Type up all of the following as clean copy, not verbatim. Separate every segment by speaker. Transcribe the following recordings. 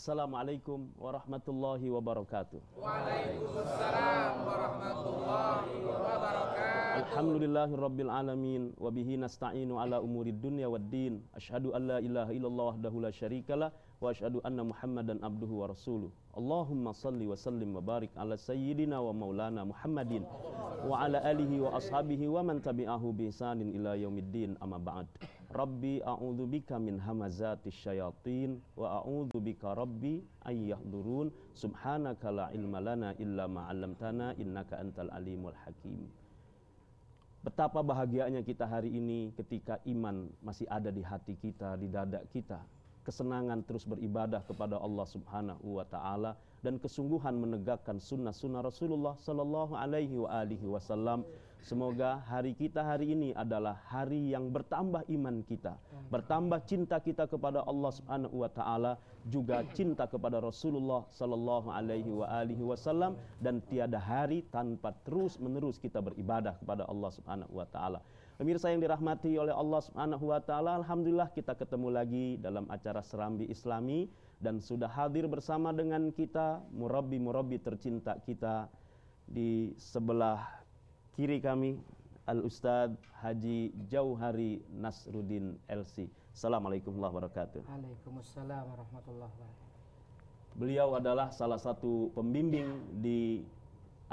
Speaker 1: Assalamualaikum warahmatullahi wabarakatuh.
Speaker 2: Waalaikumsalam warahmatullahi wabarakatuh.
Speaker 1: Alhamdulillahirabbil alamin wa bihi nasta'inu ala umurid dunya waddin. Asyhadu an la ilaha illallah wahdahu la syarikalah wa asyhadu anna Muhammadan abduhu wa rasuluh. Allahumma salli wa sallim wa barik ala sayyidina wa maulana Muhammadin wa ala alihi wa ashabihi wa man tabi'ahu bi ihsanin ila yaumiddin, amma ba'd. Rabbi a'udzubika min hamazatis syayatin wa a'udzubika rabbi ayyahdurun. Subhanaka la ilma lana illa ma 'allamtana innaka antal alimul hakim. Betapa bahagianya kita hari ini ketika iman masih ada di hati kita, di dada kita. Kesenangan terus beribadah kepada Allah Subhanahu wa taala dan kesungguhan menegakkan sunnah-sunnah Rasulullah sallallahu alaihi wa alihi wasallam. Semoga hari kita hari ini adalah hari yang bertambah iman kita, bertambah cinta kita kepada Allah Subhanahu wa taala, juga cinta kepada Rasulullah sallallahu alaihi wa alihi wasallam, dan tiada hari tanpa terus-menerus kita beribadah kepada Allah Subhanahu wa taala. Pemirsa yang dirahmati oleh Allah Subhanahu wa taala, alhamdulillah kita ketemu lagi dalam acara Serambi Islami dan sudah hadir bersama dengan kita murabbi-murabbi tercinta kita. Di sebelah kiri kami Al-Ustadz Haji Jauhari Nasruddin LC. Assalamualaikum warahmatullahi wabarakatuh.
Speaker 2: Waalaikumsalam warahmatullahi wabarakatuh.
Speaker 1: Beliau adalah salah satu pembimbing di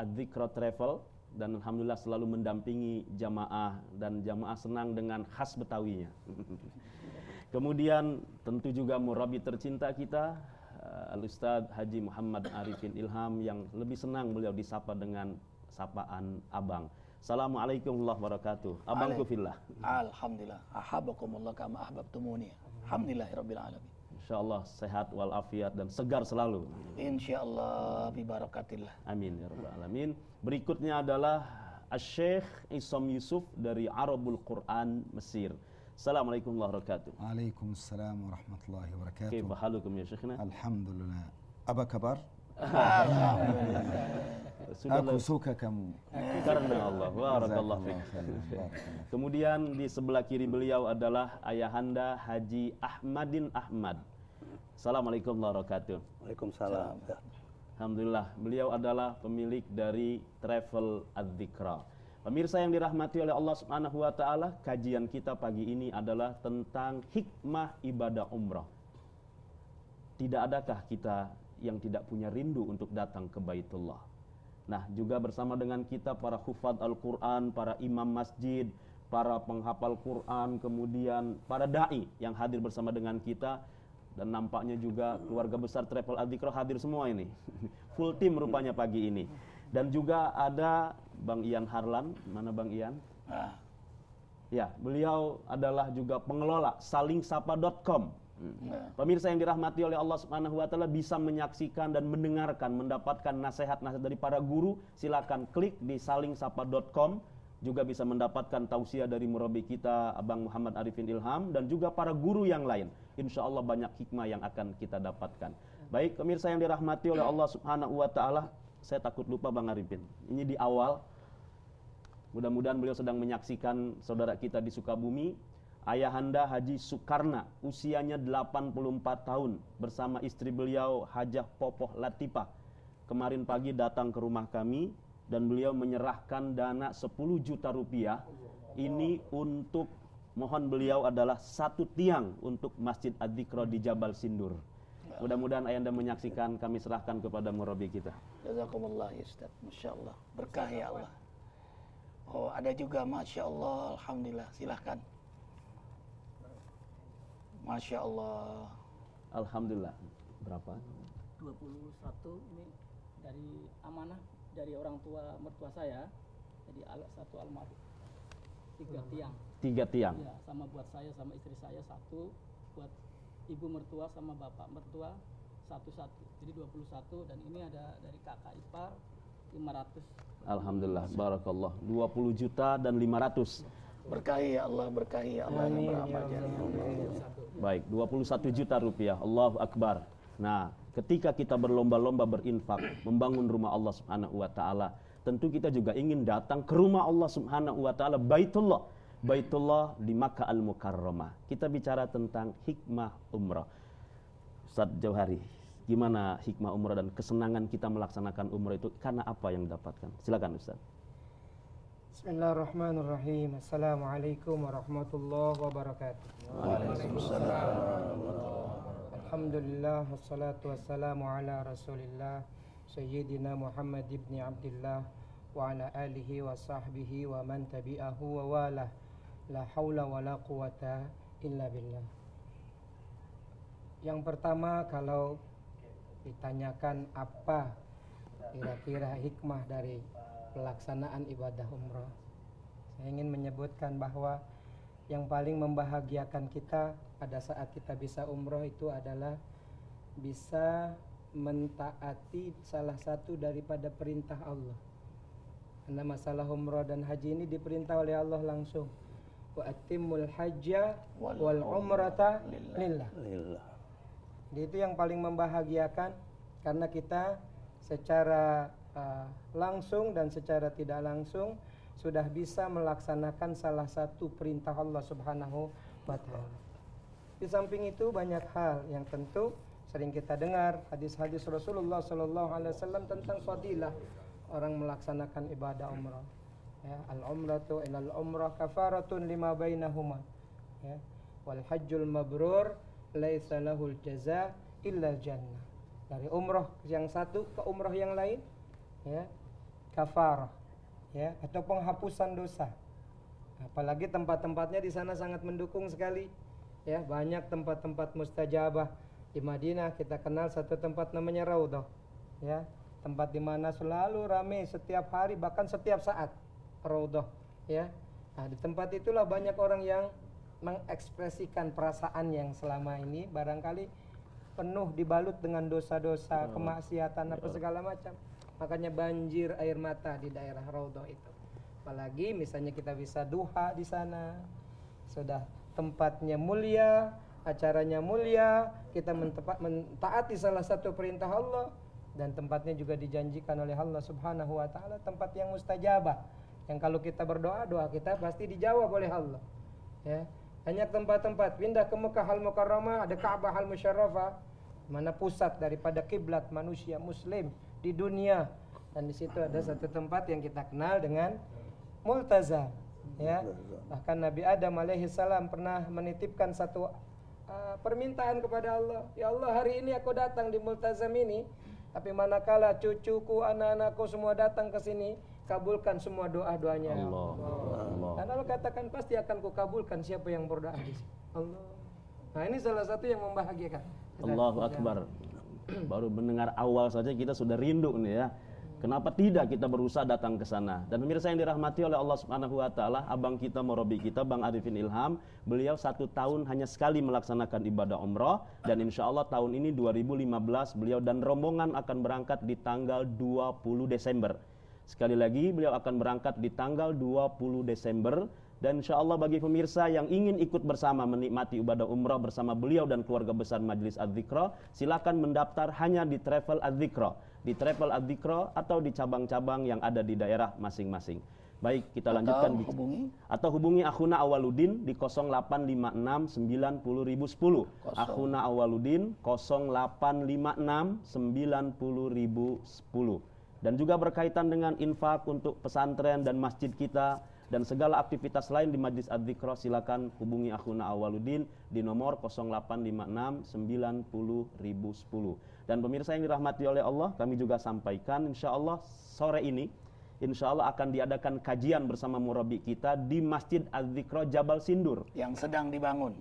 Speaker 1: Adzikra Travel dan alhamdulillah selalu mendampingi jamaah, dan jamaah senang dengan khas Betawinya. Kemudian tentu juga murabbi tercinta kita Al-Ustadz Haji Muhammad Arifin Ilham, yang lebih senang beliau disapa dengan sapaan Abang. Assalamualaikum warahmatullahi wabarakatuh. Abangku fillah.
Speaker 3: Alhamdulillah. Ahabbakumullah kama ahbabtumuni. Alhamdulillahirabbil alamin.
Speaker 1: Insyaallah sehat walafiat dan segar selalu.
Speaker 3: Insyaallah bi barakatillah.
Speaker 1: Amin ya rabbal alamin. Berikutnya adalah Asy-Syaikh Isam Yusuf dari Arabul Quran Mesir. Assalamualaikum warahmatullahi wabarakatuh.
Speaker 4: Waalaikumsalam warahmatullahi wabarakatuh.
Speaker 1: Kaifa halukum ya Syekhna?
Speaker 4: Alhamdulillah. Apa kabar?
Speaker 1: Sudah
Speaker 4: Aku suka kamu.
Speaker 1: karena Allah. Barakallahu fiik. Kemudian di sebelah kiri beliau adalah Ayahanda Haji Ahmadin Ahmad. Assalamualaikum warahmatullahi wabarakatuh.
Speaker 3: Waalaikumsalam.
Speaker 1: Alhamdulillah, beliau adalah pemilik dari Travel Adzikra. Pemirsa yang dirahmati oleh Allah Subhanahu wa taala, kajian kita pagi ini adalah tentang hikmah ibadah umrah. Tidak adakah kita yang tidak punya rindu untuk datang ke Baitullah? Nah, juga bersama dengan kita para hufadz Al-Quran, para imam masjid, para penghafal Quran, kemudian para da'i yang hadir bersama dengan kita, dan nampaknya juga keluarga besar Travel Adzikra hadir semua ini. Full tim rupanya pagi ini. Dan juga ada Bang Ian Harlan. Mana Bang Ian? Ya, beliau adalah juga pengelola salingsapa.com. Pemirsa yang dirahmati oleh Allah Subhanahu wa taala, bisa menyaksikan dan mendengarkan, mendapatkan nasihat-nasihat dari para guru, silakan klik di salingsapa.com. Juga bisa mendapatkan tausiah dari murabbi kita Abang Muhammad Arifin Ilham dan juga para guru yang lain. Insya Allah banyak hikmah yang akan kita dapatkan. Baik, pemirsa yang dirahmati oleh Allah Subhanahu wa taala, saya takut lupa Bang Arifin. Ini di awal. Mudah-mudahan beliau sedang menyaksikan saudara kita di Sukabumi. Ayahanda Haji Sukarna, usianya 84 tahun, bersama istri beliau Hajah Popoh Latifah. Kemarin pagi datang ke rumah kami dan beliau menyerahkan dana 10 juta rupiah. Ini untuk, mohon beliau adalah satu tiang untuk Masjid Adzikra di Jabal Sindur. Mudah-mudahan ayahanda menyaksikan, kami serahkan kepada murabbi kita.
Speaker 3: Jazakumullah ya Ustaz. Masyaallah. Berkah ya Allah. Oh, ada juga masyaallah. Alhamdulillah. Silahkan. Masya Allah.
Speaker 1: Alhamdulillah. Berapa?
Speaker 5: 21 ini dari amanah dari orang tua mertua saya. Jadi satu almarhum. 3 tiang.
Speaker 1: 3 tiang.
Speaker 5: Ya, sama buat saya sama istri saya satu, buat ibu mertua sama bapak mertua satu-satu. Jadi 21, dan ini ada dari kakak ipar 500.
Speaker 1: Alhamdulillah, barakallah. 20 juta dan 500.
Speaker 3: Berkahi ya Allah, berkahi ya Allah yang beramal jariah.
Speaker 1: Baik, 21 juta rupiah. Allahu Akbar. Nah, ketika kita berlomba-lomba berinfak, membangun rumah Allah Subhanahu wa taala, tentu kita juga ingin datang ke rumah Allah Subhanahu wa taala, Baitullah. Baitullah di Makkah Al-Mukarramah. Kita bicara tentang hikmah umrah. Ustaz Jauhari, Gimana hikmah umrah dan kesenangan kita melaksanakan umrah itu karena apa yang didapatkan? Silakan Ustaz.
Speaker 2: Bismillahirrahmanirrahim. Assalamualaikum warahmatullahi wabarakatuh. Alhamdulillah wassalatu wassalamu ala Rasulillah Sayyidina Muhammad ibn Abdullah wa ala alihi wa sahbihi wa man tabi'ahu wa walah. La haula wa la quwata illa billah. Yang pertama, kalau ditanyakan apa kira-kira hikmah dari pelaksanaan ibadah umrah, saya ingin menyebutkan bahwa yang paling membahagiakan kita pada saat kita bisa umrah itu adalah bisa mentaati salah satu daripada perintah Allah. Karena masalah umrah dan haji ini diperintah oleh Allah langsung. Wa atimmul hajja wal umrata lillah. Jadi itu yang paling membahagiakan, karena kita secara langsung dan secara tidak langsung sudah bisa melaksanakan salah satu perintah Allah Subhanahu wa taala. Di samping itu banyak hal yang tentu sering kita dengar hadis-hadis Rasulullah sallallahu alaihi wasallam tentang fadilah orang melaksanakan ibadah umrah. Ya, al-umratu ilal umrah kafaratun lima bainahuma. Ya, wal hajjul mabrur laisa lahul jaza illa jannah. Dari umrah yang satu ke umrah yang lain, ya, kafarah, ya, atau penghapusan dosa. Apalagi tempat-tempatnya di sana sangat mendukung sekali, ya, banyak tempat-tempat mustajabah. Di Madinah kita kenal satu tempat namanya Raudhah, ya, tempat di mana selalu ramai setiap hari bahkan setiap saat. Raudhah, ya. Nah, di tempat itulah banyak orang yang mengekspresikan perasaan yang selama ini barangkali penuh dibalut dengan dosa-dosa, kemaksiatan apa segala macam. Makanya banjir air mata di daerah Raudhah itu. Apalagi misalnya kita bisa duha di sana. Sudah tempatnya mulia, acaranya mulia, kita mentaati salah satu perintah Allah, dan tempatnya juga dijanjikan oleh Allah Subhanahu wa taala tempat yang mustajabah. Yang kalau kita berdoa, doa kita pasti dijawab oleh Allah. Ya. Banyak tempat-tempat, pindah ke Mekah Al-Mukarramah, ada Ka'bah Al-Musyarrafah, mana pusat daripada kiblat manusia muslim di dunia. Dan di situ ada satu tempat yang kita kenal dengan Multazam, ya. Bahkan Nabi Adam alaihi salam pernah menitipkan satu permintaan kepada Allah. Ya Allah, hari ini aku datang di Multazam ini, tapi manakala cucuku, anak-anakku semua datang ke sini, kabulkan semua doa-doanya.
Speaker 1: Allah.
Speaker 2: Dan Allah katakan pasti akan kukabulkan siapa yang berdoa di sini. Allah. Nah, ini salah satu yang membahagiakan.
Speaker 1: Allahu Akbar. Baru mendengar awal saja kita sudah rindu nih ya. Kenapa tidak kita berusaha datang ke sana? Dan pemirsa yang dirahmati oleh Allah Subhanahu wa taala, abang kita, murabi kita, Bang Arifin Ilham, beliau 1 tahun hanya sekali melaksanakan ibadah umrah, dan insya Allah tahun ini 2015 beliau dan rombongan akan berangkat di tanggal 20 Desember. Sekali lagi beliau akan berangkat di tanggal 20 Desember. Dan insya Allah bagi pemirsa yang ingin ikut bersama menikmati ibadah umrah bersama beliau dan keluarga besar Majelis Adz-Dzikra, silakan mendaftar hanya di Travel Adz-Dzikra, di Travel Adz-Dzikra atau di cabang-cabang yang ada di daerah masing-masing. Baik, kita lanjutkan atau hubungi Akhuna Awaludin di 0856 90010. Akhuna Awaludin 0856 90010. Dan juga berkaitan dengan infak untuk pesantren dan masjid kita dan segala aktivitas lain di Majelis Adz-Dzikra, silakan hubungi Akhuna Awaludin di nomor 0856 90010. Dan pemirsa yang dirahmati oleh Allah, kami juga sampaikan insya Allah sore ini insya Allah akan diadakan kajian bersama murabi kita di Masjid Adz-Dzikra Jabal Sindur
Speaker 3: yang sedang dibangun.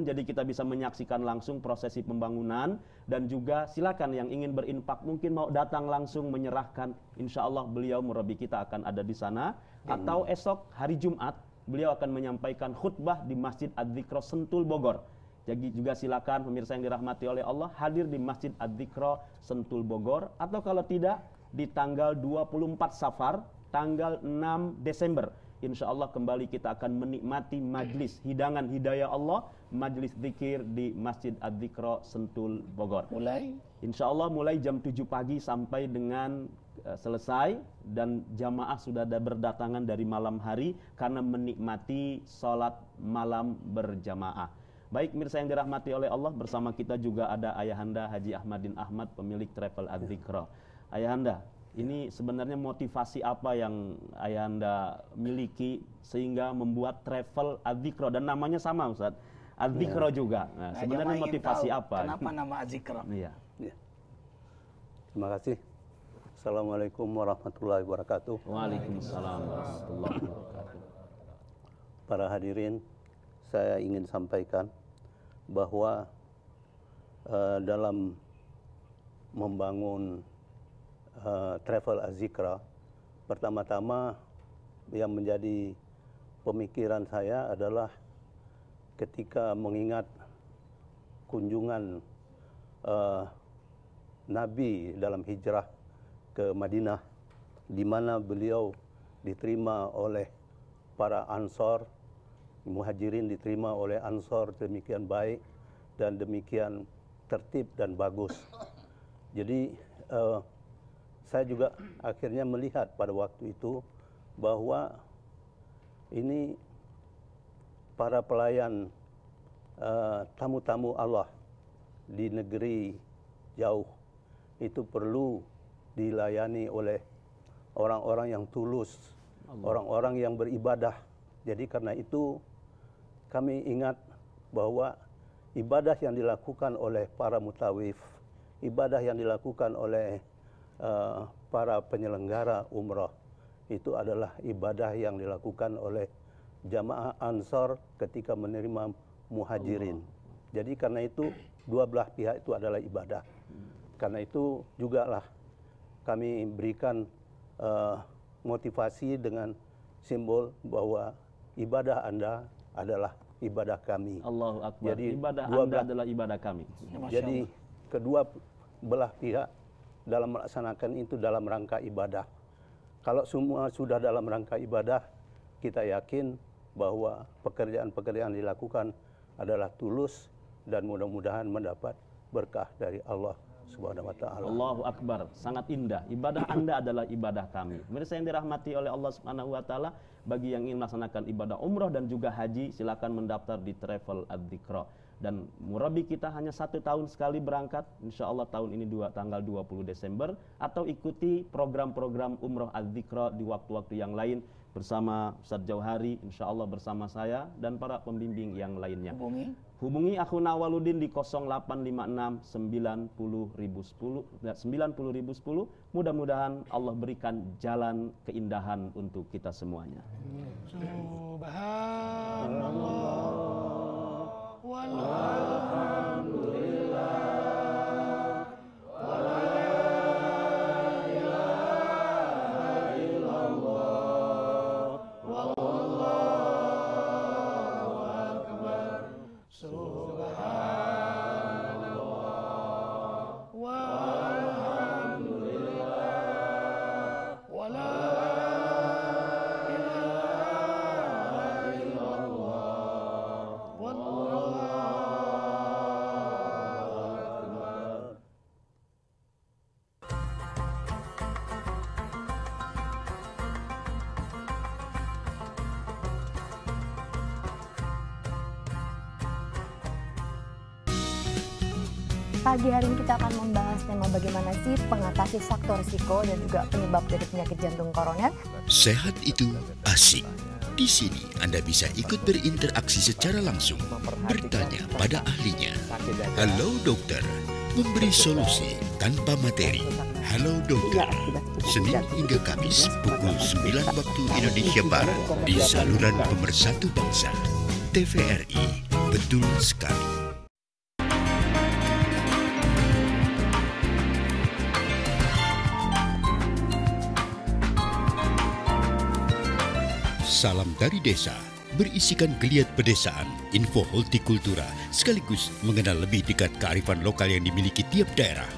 Speaker 1: Jadi kita bisa menyaksikan langsung prosesi pembangunan. Dan juga silakan yang ingin berinfak, mungkin mau datang langsung menyerahkan, insya Allah beliau murabi kita akan ada di sana. Atau esok hari Jumat beliau akan menyampaikan khutbah di Masjid Adz-Dzikra Sentul Bogor. Jadi juga silakan pemirsa yang dirahmati oleh Allah hadir di Masjid Adz-Dzikra Sentul Bogor. Atau kalau tidak, di tanggal 24 Safar, tanggal 6 Desember, insya Allah kembali kita akan menikmati majlis hidangan hidayah Allah, majlis zikir di Masjid Adz-Dzikra Sentul Bogor. Insya Allah mulai jam 7 pagi sampai dengan selesai, dan jamaah sudah ada berdatangan dari malam hari karena menikmati sholat malam berjamaah. Baik mirsa yang dirahmati oleh Allah, bersama kita juga ada Ayahanda Haji Ahmadin Ahmad, pemilik Travel Adzikra. Ayahanda, ini sebenarnya motivasi apa yang Ayahanda miliki sehingga membuat Travel Adzikra, dan namanya sama Ustaz, Adzikra juga. Nah, sebenarnya
Speaker 3: jamaah ingin
Speaker 1: motivasi
Speaker 3: tahu
Speaker 1: apa?
Speaker 3: Kenapa nama Adzikra?
Speaker 1: Iya.
Speaker 6: Ya. Terima kasih. Assalamualaikum warahmatullahi wabarakatuh.
Speaker 1: Waalaikumsalam warahmatullahi wabarakatuh.
Speaker 6: Para hadirin, saya ingin sampaikan bahwa dalam membangun Travel Adzikra, pertama-tama yang menjadi pemikiran saya adalah ketika mengingat kunjungan Nabi dalam hijrah ke Madinah, di mana beliau diterima oleh para Ansor, Muhajirin diterima oleh Ansor demikian baik dan demikian tertib dan bagus. Jadi saya juga akhirnya melihat pada waktu itu bahwa ini para pelayan tamu-tamu Allah di negeri jauh itu perlu dilayani oleh orang-orang yang tulus, orang-orang yang beribadah. Jadi karena itu kami ingat bahwa ibadah yang dilakukan oleh para mutawif, ibadah yang dilakukan oleh para penyelenggara umrah, itu adalah ibadah yang dilakukan oleh jamaah Ansor ketika menerima muhajirin. Jadi karena itu dua belah pihak itu adalah ibadah. Karena itu juga lah kami berikan motivasi dengan simbol bahwa ibadah Anda adalah ibadah kami.
Speaker 1: Allahu Akbar.
Speaker 6: Jadi
Speaker 1: ibadah Anda adalah ibadah kami.
Speaker 6: Jadi kedua belah pihak dalam melaksanakan itu dalam rangka ibadah. Kalau semua sudah dalam rangka ibadah, kita yakin bahwa pekerjaan-pekerjaan dilakukan adalah tulus dan mudah-mudahan mendapat berkah dari Allah Subhanahu wa taala.
Speaker 1: Allahu Akbar, sangat indah. Ibadah Anda adalah ibadah kami. Pemirsa yang dirahmati oleh Allah Subhanahu wa taala, bagi yang ingin melaksanakan ibadah umroh dan juga haji, silakan mendaftar di Travel Adzikra. Dan murabi kita hanya 1 tahun sekali berangkat, insya Allah tahun ini tanggal 20 Desember, atau ikuti program-program umroh Adzikra di waktu-waktu yang lain bersama Ustadz Jauhari, insya Allah bersama saya dan para pembimbing yang lainnya. Hubungi akhuna Waludin di 0856 90.010. Mudah-mudahan Allah berikan jalan keindahan untuk kita semuanya.
Speaker 3: Subhanallah walhamdulillah wala ilaha illallah wallahu akbar. Subhanallah walhamdulillah wala ilaha illallah wallahu akbar.
Speaker 7: Pagi hari ini kita akan membahas tema bagaimana sih mengatasi faktor risiko dan juga penyebab dari penyakit jantung koroner.
Speaker 8: Sehat itu asik. Di sini Anda bisa ikut berinteraksi secara langsung, bertanya pada ahlinya. Halo Dokter, memberi solusi tanpa materi. Halo Dokter, Senin hingga Kamis pukul 9 waktu Indonesia Barat di saluran Pemersatu Bangsa TVRI. Betul sekali. Salam dari Desa berisikan geliat pedesaan, info hortikultura, sekaligus mengenal lebih dekat kearifan lokal yang dimiliki tiap daerah.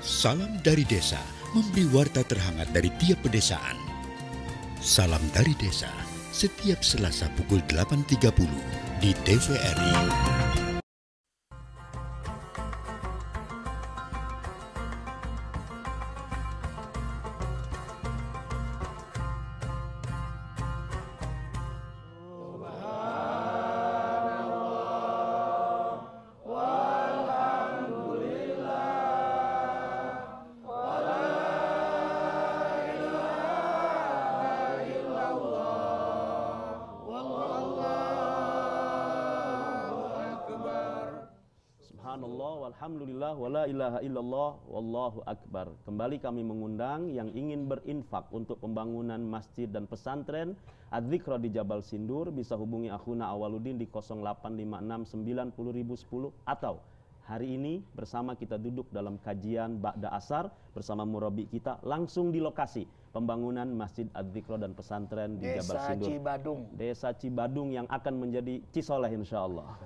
Speaker 8: Salam dari Desa memberi warta terhangat dari tiap pedesaan. Salam dari Desa setiap Selasa pukul 8.30 di TVRI.
Speaker 1: Alhamdulillah, wala ilaha illallah, wallahu akbar. Kembali kami mengundang yang ingin berinfak untuk pembangunan masjid dan pesantren Adz-Dzikra di Jabal Sindur bisa hubungi akhuna Awaludin di 0856901010 atau hari ini bersama kita duduk dalam kajian Ba'da Asar bersama murabi kita langsung di lokasi pembangunan Masjid Adz-Dzikra dan pesantren di Jabal Sindur. Desa Cibadung yang akan menjadi Cisoleh insyaallah.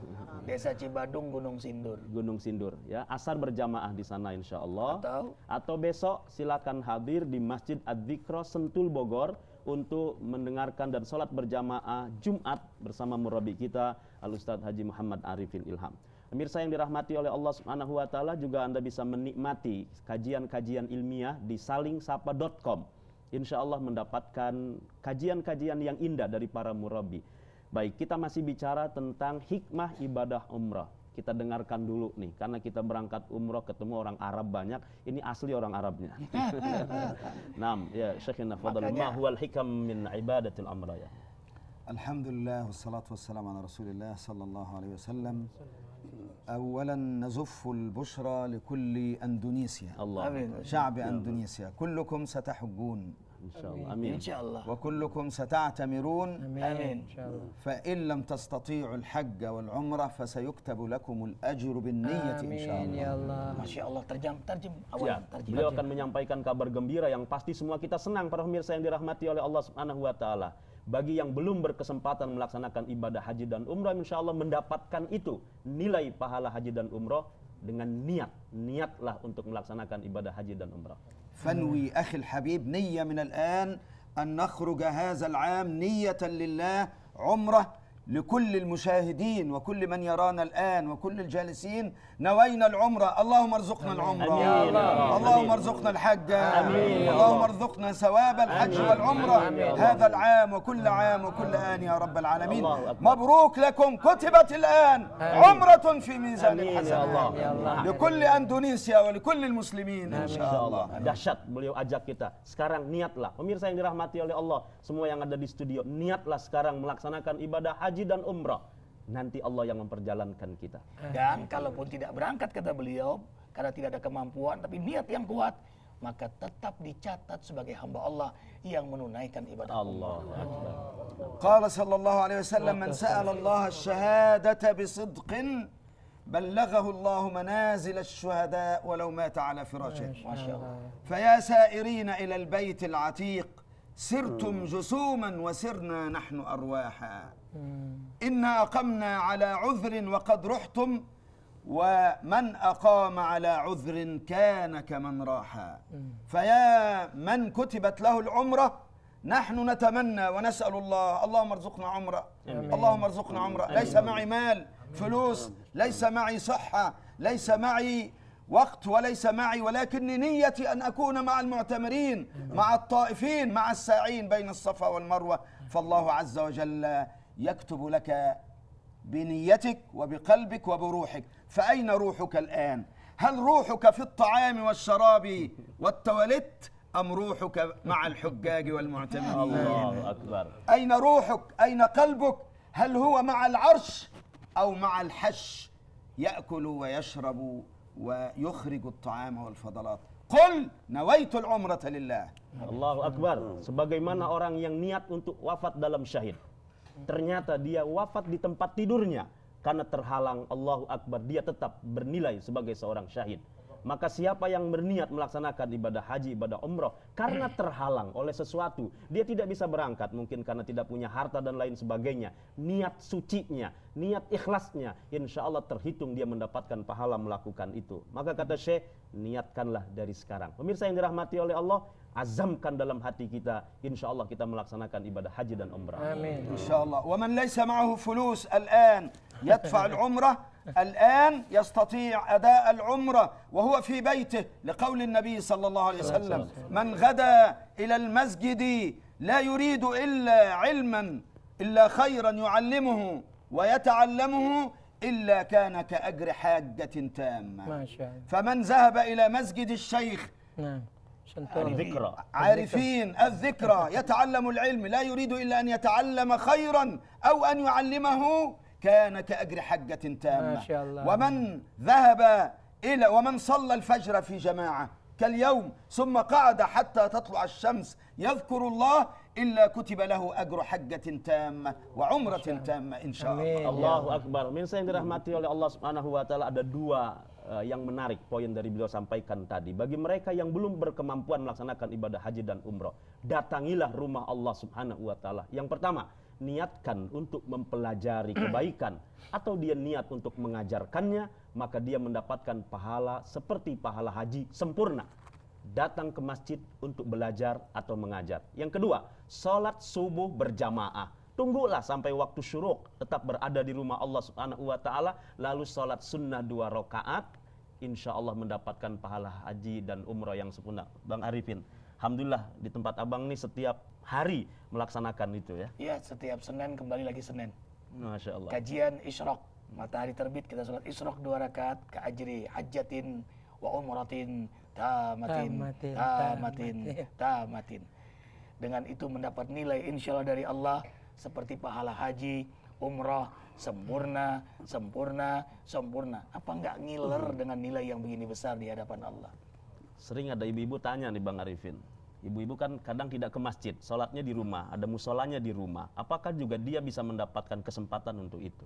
Speaker 3: Desa Cibadung Gunung Sindur.
Speaker 1: Gunung Sindur ya. Asar berjamaah di sana insyaallah. Atau besok silakan hadir di Masjid Adz-Dzikra Sentul Bogor untuk mendengarkan dan sholat berjamaah Jumat bersama murabi kita Al-Ustadz Haji Muhammad Arifin Ilham. Pemirsa yang dirahmati oleh Allah Subhanahu wa taala, juga Anda bisa menikmati kajian-kajian ilmiah di salingsapa.com. Insya Allah mendapatkan kajian-kajian yang indah dari para murabi. Baik, kita masih bicara tentang hikmah ibadah umrah. Kita dengarkan dulu nih, karena kita berangkat umrah ketemu orang Arab banyak. Ini asli orang Arabnya. Naam, ya Syekhina fadhal, ma huwal hikam min ibadatil umrah ya.
Speaker 4: Alhamdulillah wassalatu wassalamu ala Rasulillah sallallahu alaihi wasallam. أولا نزف البشرى لكل أندونيسيا شعب أندونيسيا كلكم ستحجون
Speaker 1: إن شاء الله آمين
Speaker 3: إن شاء الله
Speaker 4: وكلكم ستعتمرون
Speaker 3: آمين
Speaker 4: إن شاء الله فإن لم تستطيعوا الحج والعمرة فسيكتب لكم الأجر بالنية إن شاء الله
Speaker 3: يا الله ما شاء الله terjem
Speaker 1: ya, beliau akan menyampaikan kabar gembira yang pasti semua kita senang para pemirsa yang dirahmati oleh Allah Subhanahu wa taala. Bagi yang belum berkesempatan melaksanakan ibadah haji dan umrah, insya Allah mendapatkan itu nilai pahala haji dan umrah dengan niatlah untuk melaksanakan ibadah haji dan umrah.
Speaker 4: فانوي أخي الحبيب نية من الآن أن نخرج هذا العام نية لله عمرة لكل المشاهدين وكل من يرانا الآن وكل الجالسين. نوينا العمرة، اللهم ارزقنا العمرة، اللهم ارزقنا الحج، اللهم ارزقنا ثواب الحج والعمرة هذا العام وكل عام وكل آن يا رب العالمين. مبروك لكم، كتبت الآن عمرة في ميزان الحسنات لكل أندونيسيا ولكل المسلمين إن شاء الله.
Speaker 1: Dahsyat, beliau ajak kita sekarang niatlah. Pemirsa yang dirahmati oleh Allah, semua yang ada di studio, niatlah sekarang melaksanakan ibadah haji dan umrah. Nanti Allah yang memperjalankan kita.
Speaker 3: Dan kalaupun tidak berangkat kata beliau karena tidak ada kemampuan tapi niat yang kuat, maka tetap dicatat sebagai hamba Allah yang menunaikan ibadah
Speaker 1: Allah.
Speaker 4: قال صلى الله عليه وسلم من سأل الله الشهادة بصدق بلغه الله منازل الشهداء ولو مات على فراشه.
Speaker 3: ما شاء الله.
Speaker 4: فيا سائرين إلى البيت العتيق سرتم جسوما وسرنا نحن أرواحا. إنا أقمنا على عذر وقد رحتم ومن أقام على عذر كان كمن راحا. فيا من كتبت له العمرة نحن نتمنى ونسأل الله اللهم ارزقنا عمرة، اللهم ارزقنا عمرة. ليس معي مال فلوس، ليس معي صحة، ليس معي وقت وليس معي، ولكن نيتي أن أكون مع المعتمرين مع الطائفين مع الساعين بين الصفا والمروة. فالله عز وجل يكتب لك بنيتك وبقلبك وبروحك. فأين روحك الآن؟ هل روحك في الطعام والشراب والتواليت أم روحك مع الحجاج والمعتمرين؟
Speaker 1: الله أكبر.
Speaker 4: أين روحك؟ أين قلبك؟ هل هو مع العرش أو مع الحش يأكل ويشرب ويخرج الطعام والفضلات؟ قل نويت العمرة لله.
Speaker 1: Allahu Akbar. Sebagaimana orang yang niat untuk wafat dalam syahid, ternyata dia wafat di tempat tidurnya karena terhalang, Allahu Akbar, dia tetap bernilai sebagai seorang syahid. Maka siapa yang berniat melaksanakan ibadah haji, ibadah umrah karena terhalang oleh sesuatu, dia tidak bisa berangkat, mungkin karena tidak punya harta dan lain sebagainya, niat sucinya, niat ikhlasnya, insya Allah terhitung dia mendapatkan pahala melakukan itu. Maka kata Syekh, niatkanlah dari sekarang. Pemirsa yang dirahmati oleh Allah, azamkan dalam hati kita, insya Allah kita melaksanakan ibadah haji dan umrah.
Speaker 4: Amin. Insya Allah. ومن ليس معه فلوس الآن يدفع العمرة الآن يستطيع أداء العمرة وهو في بيته، لقول النبي صلى الله عليه وسلم من غدا إلى المسجد لا يريد إلا علما إلا خيرا يعلمه ويتعلمه إلا كان كأجر حاجة تامة.
Speaker 2: ما شاء الله.
Speaker 4: فمن ذهب إلى مسجد الشيخ عارفين الذكرى يتعلم العلم لا يريد إلا أن يتعلم خيرا أو أن يعلمه كان كأجر حجة تامة.
Speaker 2: ما شاء الله.
Speaker 4: ومن ذهب إلى ومن صلى الفجر في جماعة كاليوم ثم قعد حتى تطلع الشمس يذكر الله إلا كتب له أجر حجة تامة وعمرة تامة إن شاء الله.
Speaker 1: Allahu Akbar. Pemirsa yang dirahmati oleh Allah Subhanahu wa taala, ada dua yang menarik poin dari beliau sampaikan tadi. Bagi mereka yang belum berkemampuan melaksanakan ibadah haji dan umroh, datangilah rumah Allah Subhanahu wa taala. Yang pertama, niatkan untuk mempelajari kebaikan atau dia niat untuk mengajarkannya, maka dia mendapatkan pahala seperti pahala haji sempurna. Datang ke masjid untuk belajar atau mengajar. Yang kedua, sholat subuh berjamaah. Tunggulah sampai waktu syuruk, tetap berada di rumah Allah Subhanahu wa taala, lalu sholat sunnah 2 rakaat, insya Allah mendapatkan pahala haji dan umroh yang sempurna. Bang Arifin, alhamdulillah di tempat abang nih setiap hari melaksanakan itu ya.
Speaker 3: Iya, setiap Senin kembali lagi Senin.
Speaker 1: Masya Allah.
Speaker 3: Kajian Isyraq, matahari terbit kita sholat Isyraq 2 rakaat, ka ajri hajjatin wa umratin tamatin. Dengan itu mendapat nilai insya Allah dari Allah seperti pahala haji, umrah, sempurna. Apa enggak ngiler dengan nilai yang begini besar di hadapan Allah?
Speaker 1: Sering ada ibu-ibu tanya nih Bang Arifin. Ibu-ibu kan kadang tidak ke masjid, sholatnya di rumah, ada musolanya di rumah. Apakah juga dia bisa mendapatkan kesempatan untuk itu?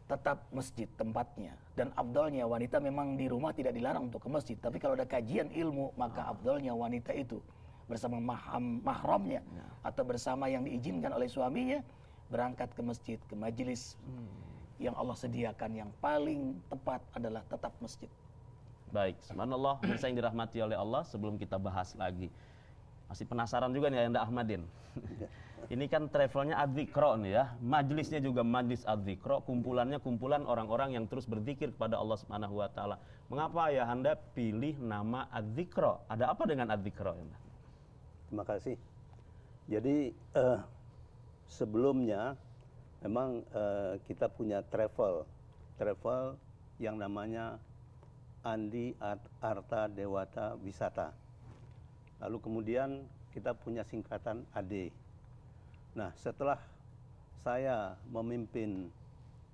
Speaker 3: Tetap masjid tempatnya. Dan afdalnya wanita memang di rumah tidak dilarang untuk ke masjid. Tapi kalau ada kajian ilmu, maka afdalnya wanita itu bersama mahramnya atau bersama yang diizinkan oleh suaminya berangkat ke masjid, ke majelis yang Allah sediakan. Yang paling tepat adalah tetap masjid.
Speaker 1: Baik, subhanallah, pemirsa yang dirahmati oleh Allah, sebelum kita bahas lagi, masih penasaran juga nih Anda Ahmadin. Ini kan travelnya Adzikra nih ya, majlisnya juga majlis Adzikra, kumpulannya kumpulan orang-orang yang terus berzikir kepada Allah Subhanahu wa taala. Mengapa ya Anda pilih nama Adzikra? Ada apa dengan Adzikra?
Speaker 6: Terima kasih. Jadi sebelumnya memang kita punya travel yang namanya Andi Arta Dewata Wisata. Lalu kemudian kita punya singkatan AD. Nah, setelah saya memimpin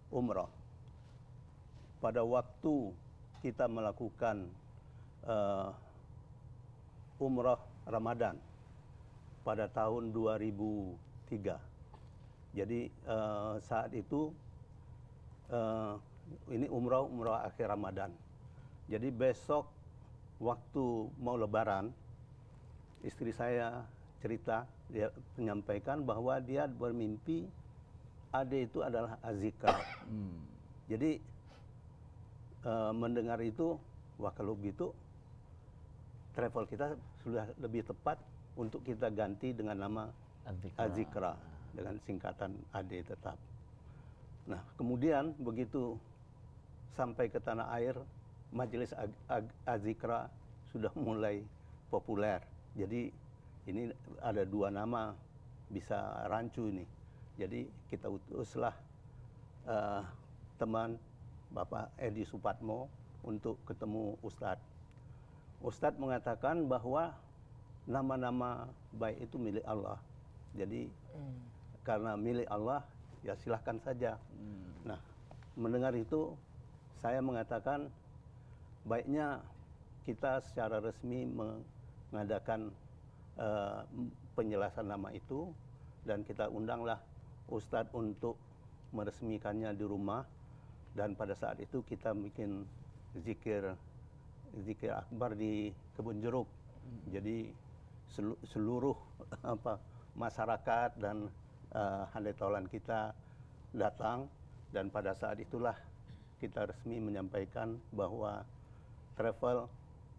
Speaker 6: umrah, pada waktu kita melakukan umrah Ramadan pada tahun 2003. Jadi saat itu ini umrah akhir Ramadan. Jadi besok waktu mau Lebaran, istri saya cerita, dia menyampaikan bahwa dia bermimpi Ade itu adalah Adzikra. Jadi mendengar itu, wah kalau begitu travel kita sudah lebih tepat untuk kita ganti dengan nama Adzikra dengan singkatan Ade tetap. Nah, kemudian begitu sampai ke tanah air, majelis Adzikra sudah mulai populer. Jadi ini ada 2 nama bisa rancu ini. Jadi kita utuslah teman Bapak Edi Supatmo untuk ketemu Ustadz. Ustadz mengatakan bahwa nama-nama baik itu milik Allah. Jadi karena milik Allah, ya silahkan saja. Nah, mendengar itu saya mengatakan baiknya kita secara resmi mengadakan penjelasan nama itu, dan kita undanglah Ustadz untuk meresmikannya di rumah. Dan pada saat itu kita bikin zikir akbar di Kebun Jeruk. Jadi seluruh masyarakat dan handai taulan kita datang, dan pada saat itulah kita resmi menyampaikan bahwa travel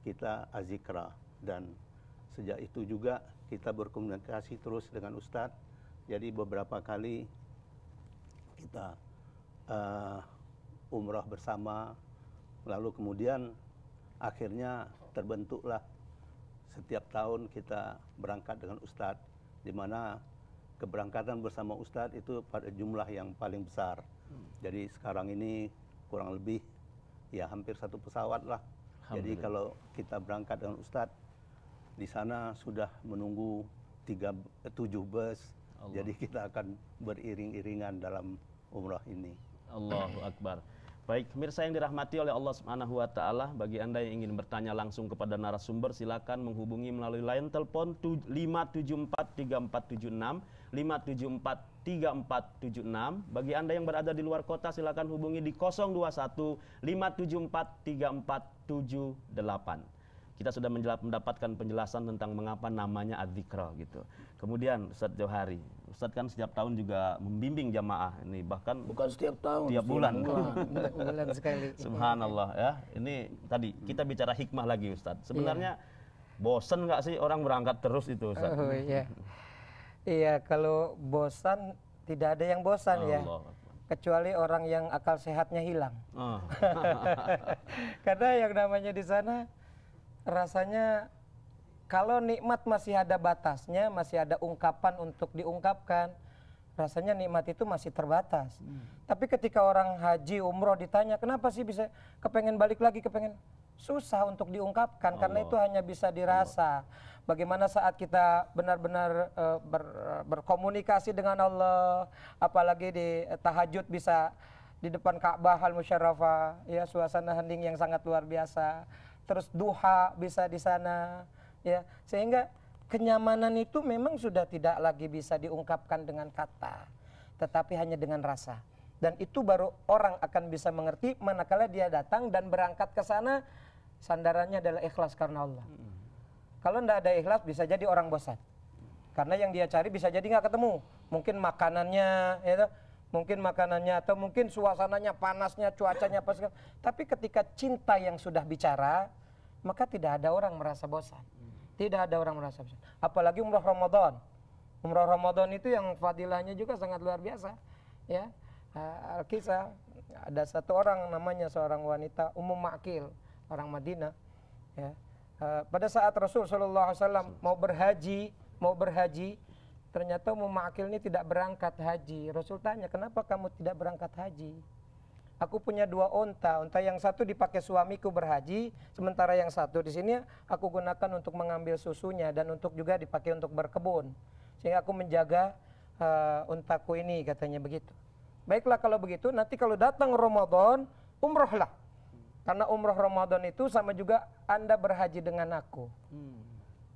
Speaker 6: kita Adzikra. Dan sejak itu juga kita berkomunikasi terus dengan Ustadz. Jadi beberapa kali kita umrah bersama, lalu kemudian akhirnya terbentuklah setiap tahun kita berangkat dengan Ustadz, di mana keberangkatan bersama Ustadz itu pada jumlah yang paling besar. Jadi sekarang ini kurang lebih ya hampir 1 pesawat lah. Jadi kalau kita berangkat dengan Ustadz, di sana sudah menunggu 7 bus. Allah. Jadi kita akan beriring-iringan dalam umrah ini.
Speaker 1: Allahu Akbar. Baik, pemirsa yang dirahmati oleh Allah Subhanahu wa taala, bagi Anda yang ingin bertanya langsung kepada narasumber silakan menghubungi melalui line telepon 5743476 5743476. Bagi Anda yang berada di luar kota silakan hubungi di 021 5743478. Kita sudah mendapatkan penjelasan tentang mengapa namanya Adzikra gitu. Kemudian Ustadz Johari, Ustadz kan setiap tahun juga membimbing jamaah ini, bahkan
Speaker 3: Bukan setiap tahun,
Speaker 1: tiap bulan.
Speaker 2: Bulan sekali.
Speaker 1: Subhanallah ya. Ini tadi kita bicara hikmah lagi Ustadz. Sebenarnya bosan nggak sih orang berangkat terus itu Ustadz?
Speaker 2: Oh iya. Iya, kalau bosan tidak ada yang bosan ya. Kecuali orang yang akal sehatnya hilang.
Speaker 1: Oh.
Speaker 2: Karena yang namanya di sana rasanya kalau nikmat masih ada batasnya, masih ada ungkapan untuk diungkapkan, rasanya nikmat itu masih terbatas. Tapi ketika orang haji, umroh ditanya, kenapa sih bisa kepengen balik lagi, kepengen, susah untuk diungkapkan, karena itu hanya bisa dirasa. Bagaimana saat kita benar-benar berkomunikasi dengan Allah, apalagi di tahajud bisa di depan Ka'bah al-Musyarrafah, ya, suasana hening yang sangat luar biasa. Terus duha bisa di sana, ya, sehingga kenyamanan itu memang sudah tidak lagi bisa diungkapkan dengan kata, tetapi hanya dengan rasa. Dan itu baru orang akan bisa mengerti manakala dia datang dan berangkat ke sana, sandarannya adalah ikhlas karena Allah. Kalau tidak ada ikhlas bisa jadi orang bosan, karena yang dia cari bisa jadi nggak ketemu. Mungkin makanannya, ya, mungkin makanannya atau mungkin suasananya, panasnya, cuacanya apa segala. Tapi ketika cinta yang sudah bicara, maka tidak ada orang merasa bosan. Tidak ada orang merasa bosan. Apalagi umrah Ramadan. Umrah Ramadan itu yang fadilahnya juga sangat luar biasa. Ya, Al-Kisah, ada satu orang namanya seorang wanita Ummu Ma'qil, orang Madinah. Ya, pada saat Rasul SAW mau berhaji, ternyata Ummu Ma'qil ini tidak berangkat haji. Rasul tanya, kenapa kamu tidak berangkat haji? Aku punya 2 onta yang satu dipakai suamiku berhaji, sementara yang satu di sini aku gunakan untuk mengambil susunya dan untuk juga dipakai untuk berkebun. Sehingga aku menjaga untaku ini, katanya begitu. Baiklah kalau begitu, nanti kalau datang Ramadan, umrohlah. Karena umroh Ramadan itu sama juga Anda berhaji dengan aku.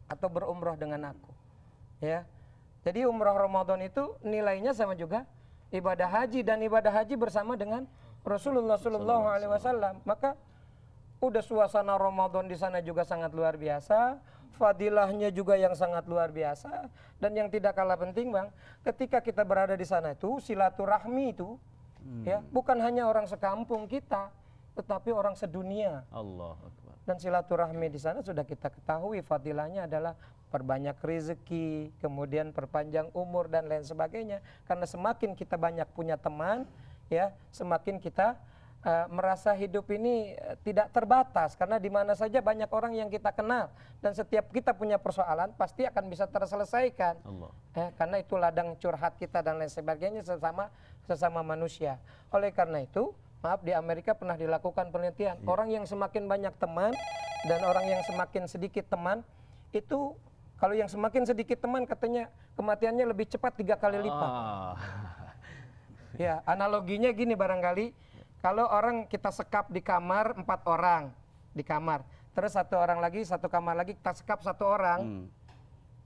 Speaker 2: Atau berumroh dengan aku. Ya. Jadi umroh Ramadan itu nilainya sama juga ibadah haji, dan ibadah haji bersama dengan Rasulullah SAW. Maka udah suasana Ramadan di sana juga sangat luar biasa, fadilahnya juga yang sangat luar biasa, dan yang tidak kalah penting Bang, ketika kita berada di sana itu silaturahmi itu, ya, bukan hanya orang sekampung kita, tetapi orang sedunia.
Speaker 1: Allah Akbar.
Speaker 2: Dan silaturahmi di sana sudah kita ketahui fadilahnya adalah perbanyak rezeki, kemudian perpanjang umur dan lain sebagainya. Karena semakin kita banyak punya teman, ya, semakin kita merasa hidup ini tidak terbatas, karena di mana saja banyak orang yang kita kenal, dan setiap kita punya persoalan pasti akan bisa terselesaikan. Karena itu ladang curhat kita dan lain sebagainya sesama manusia. Oleh karena itu, maaf, di Amerika pernah dilakukan penelitian, orang yang semakin banyak teman dan orang yang semakin sedikit teman itu, kalau yang semakin sedikit teman katanya kematiannya lebih cepat 3 kali lipat. Ya, analoginya gini barangkali, kalau orang kita sekap di kamar 4 orang di kamar, terus 1 orang lagi, 1 kamar lagi kita sekap 1 orang,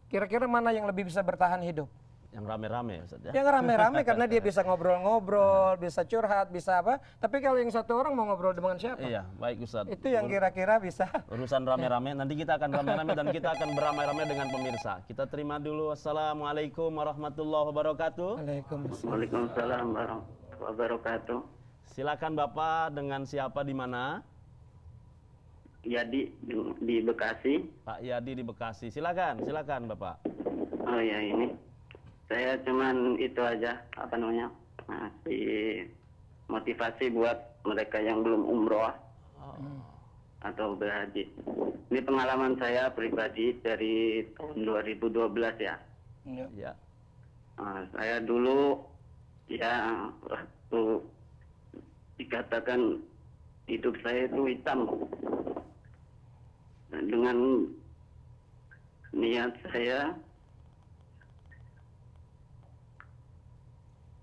Speaker 2: kira-kira mana yang lebih bisa bertahan hidup?
Speaker 1: Yang rame-rame Ustaz ya?
Speaker 2: Yang rame-rame karena dia bisa ngobrol-ngobrol, bisa curhat, bisa apa. Tapi kalau yang 1 orang mau ngobrol dengan siapa?
Speaker 1: Iya, baik Ustaz.
Speaker 2: Itu yang kira-kira bisa.
Speaker 1: Urusan rame-rame, nanti kita akan rame-rame dan kita akan beramai-ramai dengan pemirsa. Kita terima dulu. Assalamualaikum warahmatullahi wabarakatuh.
Speaker 9: Waalaikumsalam warahmatullahi wabarakatuh.
Speaker 1: Silakan Bapak, dengan siapa di mana?
Speaker 9: Yadi di Bekasi.
Speaker 1: Pak Yadi di Bekasi. Silakan Bapak.
Speaker 9: Oh ya, ini saya cuman itu aja, apa namanya, masih motivasi buat mereka yang belum umroh atau berhaji. Ini pengalaman saya pribadi dari tahun 2012 ya.
Speaker 1: Ya.
Speaker 9: Saya dulu ya waktu dikatakan hidup saya itu hitam, dengan niat saya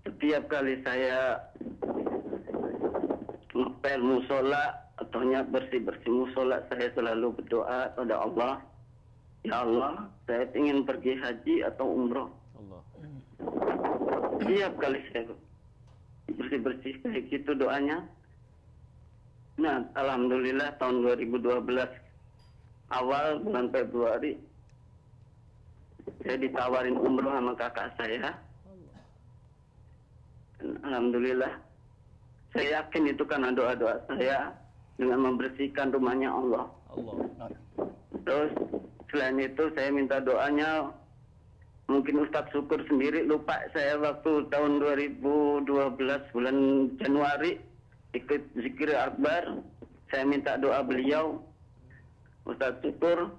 Speaker 9: setiap kali saya ngepel musola atau bersih-bersih musola, saya selalu berdoa kepada Allah, ya Allah, saya ingin pergi haji atau umroh.
Speaker 1: Allah.
Speaker 9: Setiap kali saya bersih-bersih kayak gitu doanya. Nah, alhamdulillah tahun 2012 awal bulan Februari saya ditawarin umroh sama kakak saya. Dan alhamdulillah saya yakin itu karena doa-doa saya dengan membersihkan rumahnya Allah. Terus selain itu saya minta doanya, mungkin Ustadz Syukur sendiri lupa, saya waktu tahun 2012 bulan Januari ikut zikir akbar, saya minta doa beliau, Ustadz Syukur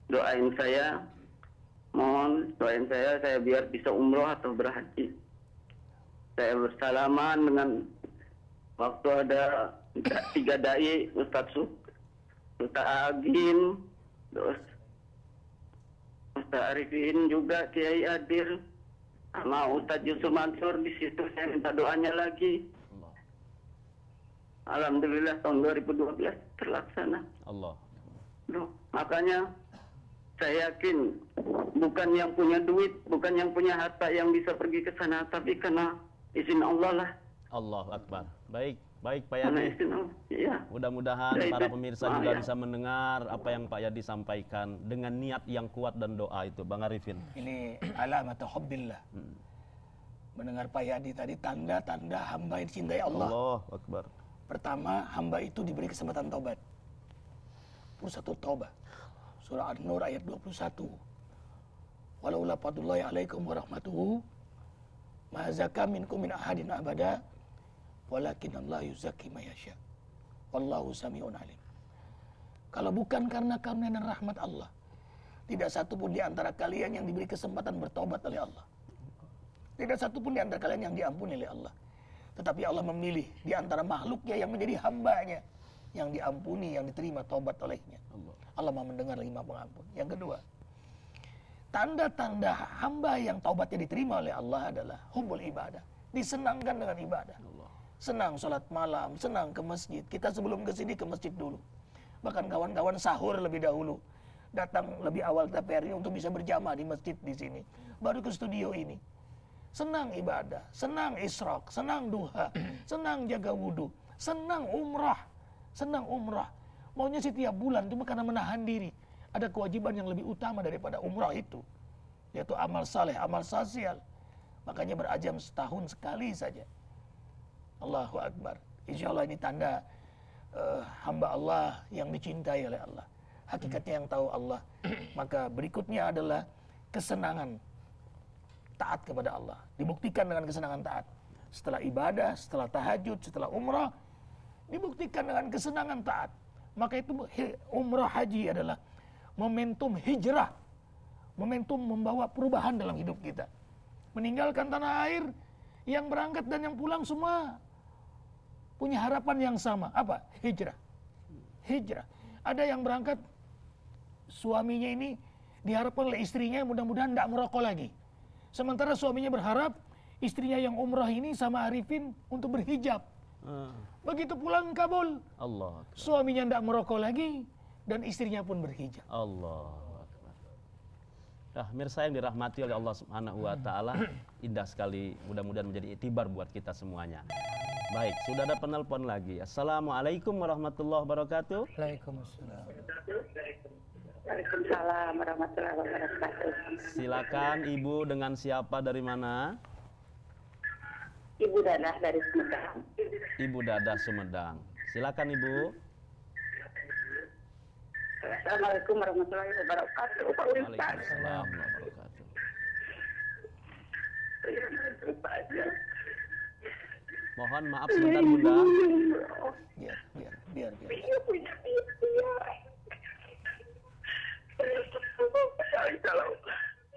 Speaker 9: doain saya, mohon doain saya biar bisa umroh atau berhaji. Saya bersalaman dengan waktu ada 3 dai, Ustadz Syukur, Ustadz Agin, terus Ustadz Arifin juga, Kiai Adir, sama Ustadz Yusuf Mansur. Di situ saya minta doanya lagi. Alhamdulillah tahun 2012 terlaksana.
Speaker 1: Allah.
Speaker 9: Loh, makanya saya yakin bukan yang punya duit, bukan yang punya harta yang bisa pergi ke sana, tapi karena izin Allah lah.
Speaker 1: Allahu Akbar. Baik, baik Pak
Speaker 9: Karena
Speaker 1: Yadi.
Speaker 9: izin Allah. Iya.
Speaker 1: Mudah-mudahan
Speaker 9: Ya,
Speaker 1: para
Speaker 9: itu.
Speaker 1: pemirsa juga bisa mendengar apa yang Pak Yadi sampaikan dengan niat yang kuat dan doa itu, Bang Arifin.
Speaker 3: Ini alamat hubbillah. Mendengar Pak Yadi tadi, tanda-tanda hamba yang dicintai Allah.
Speaker 1: Allahu Akbar.
Speaker 3: Pertama, hamba itu diberi kesempatan taubat. Fursatut taubah. Surah An-Nur ayat 21. Walaula fadlullahi alaikum warahmatuhu ma zaka minkum min ahadin abada walakin Allah yuzakki may yasha. Wallahu samiun alim. Kalau bukan karena karunia dan rahmat Allah, tidak satu pun di antara kalian yang diberi kesempatan bertobat oleh Allah. Tidak satu pun di antara kalian yang diampuni oleh Allah. Tetapi Allah memilih di antara makhluknya yang menjadi hambanya, yang diampuni, yang diterima taubat olehnya. Allah Maha mendengar lagi Maha pengampun. Yang kedua, tanda-tanda hamba yang taubatnya diterima oleh Allah adalah hubul ibadah. Disenangkan dengan ibadah. Senang sholat malam, senang ke masjid. Kita sebelum ke sini ke masjid dulu. Bahkan kawan-kawan sahur lebih dahulu. Datang lebih awal TPRI untuk bisa berjamaah di masjid di sini. Baru ke studio ini. Senang ibadah, senang isyraq, senang duha, senang jaga wudhu, senang umrah, senang umrah. Maunya setiap bulan, cuma karena menahan diri. Ada kewajiban yang lebih utama daripada umrah itu, yaitu amal saleh, amal sosial. Makanya berajam setahun sekali saja. Allahu Akbar. Insya Allah ini tanda hamba Allah yang dicintai oleh Allah. Hakikatnya yang tahu Allah. Maka berikutnya adalah kesenangan taat kepada Allah. Dibuktikan dengan kesenangan taat. Setelah ibadah, setelah tahajud, setelah umrah, dibuktikan dengan kesenangan taat. Maka itu umrah haji adalah momentum hijrah. Momentum membawa perubahan dalam hidup kita. Meninggalkan tanah air, yang berangkat dan yang pulang semua punya harapan yang sama. Apa? Hijrah. Hijrah. Ada yang berangkat, suaminya ini diharapkan oleh istrinya mudah-mudahan tidak merokok lagi. Sementara suaminya berharap istrinya yang umrah ini sama Arifin untuk berhijab. Begitu pulang kabul,
Speaker 1: Allah.
Speaker 3: Suaminya tidak merokok lagi dan istrinya pun berhijab.
Speaker 1: Allah. Nah, mirsa yang dirahmati oleh Allah Subhanahu wa taala, indah sekali. Mudah-mudahan menjadi itibar buat kita semuanya. Baik, sudah ada penelpon lagi. Assalamualaikum warahmatullahi wabarakatuh.
Speaker 2: Waalaikumsalam.
Speaker 10: Waalaikumsalam warahmatullahi wabarakatuh.
Speaker 1: Silakan Ibu, dengan siapa, dari mana?
Speaker 10: Ibu Dadah dari Sumedang.
Speaker 1: Ibu Dadah Sumedang. Silakan Ibu.
Speaker 10: Assalamualaikum warahmatullahi wabarakatuh. Pak Ustaz.
Speaker 1: Waalaikumsalam warahmatullahi wabarakatuh. Mohon maaf sebentar Bunda.
Speaker 3: Biar.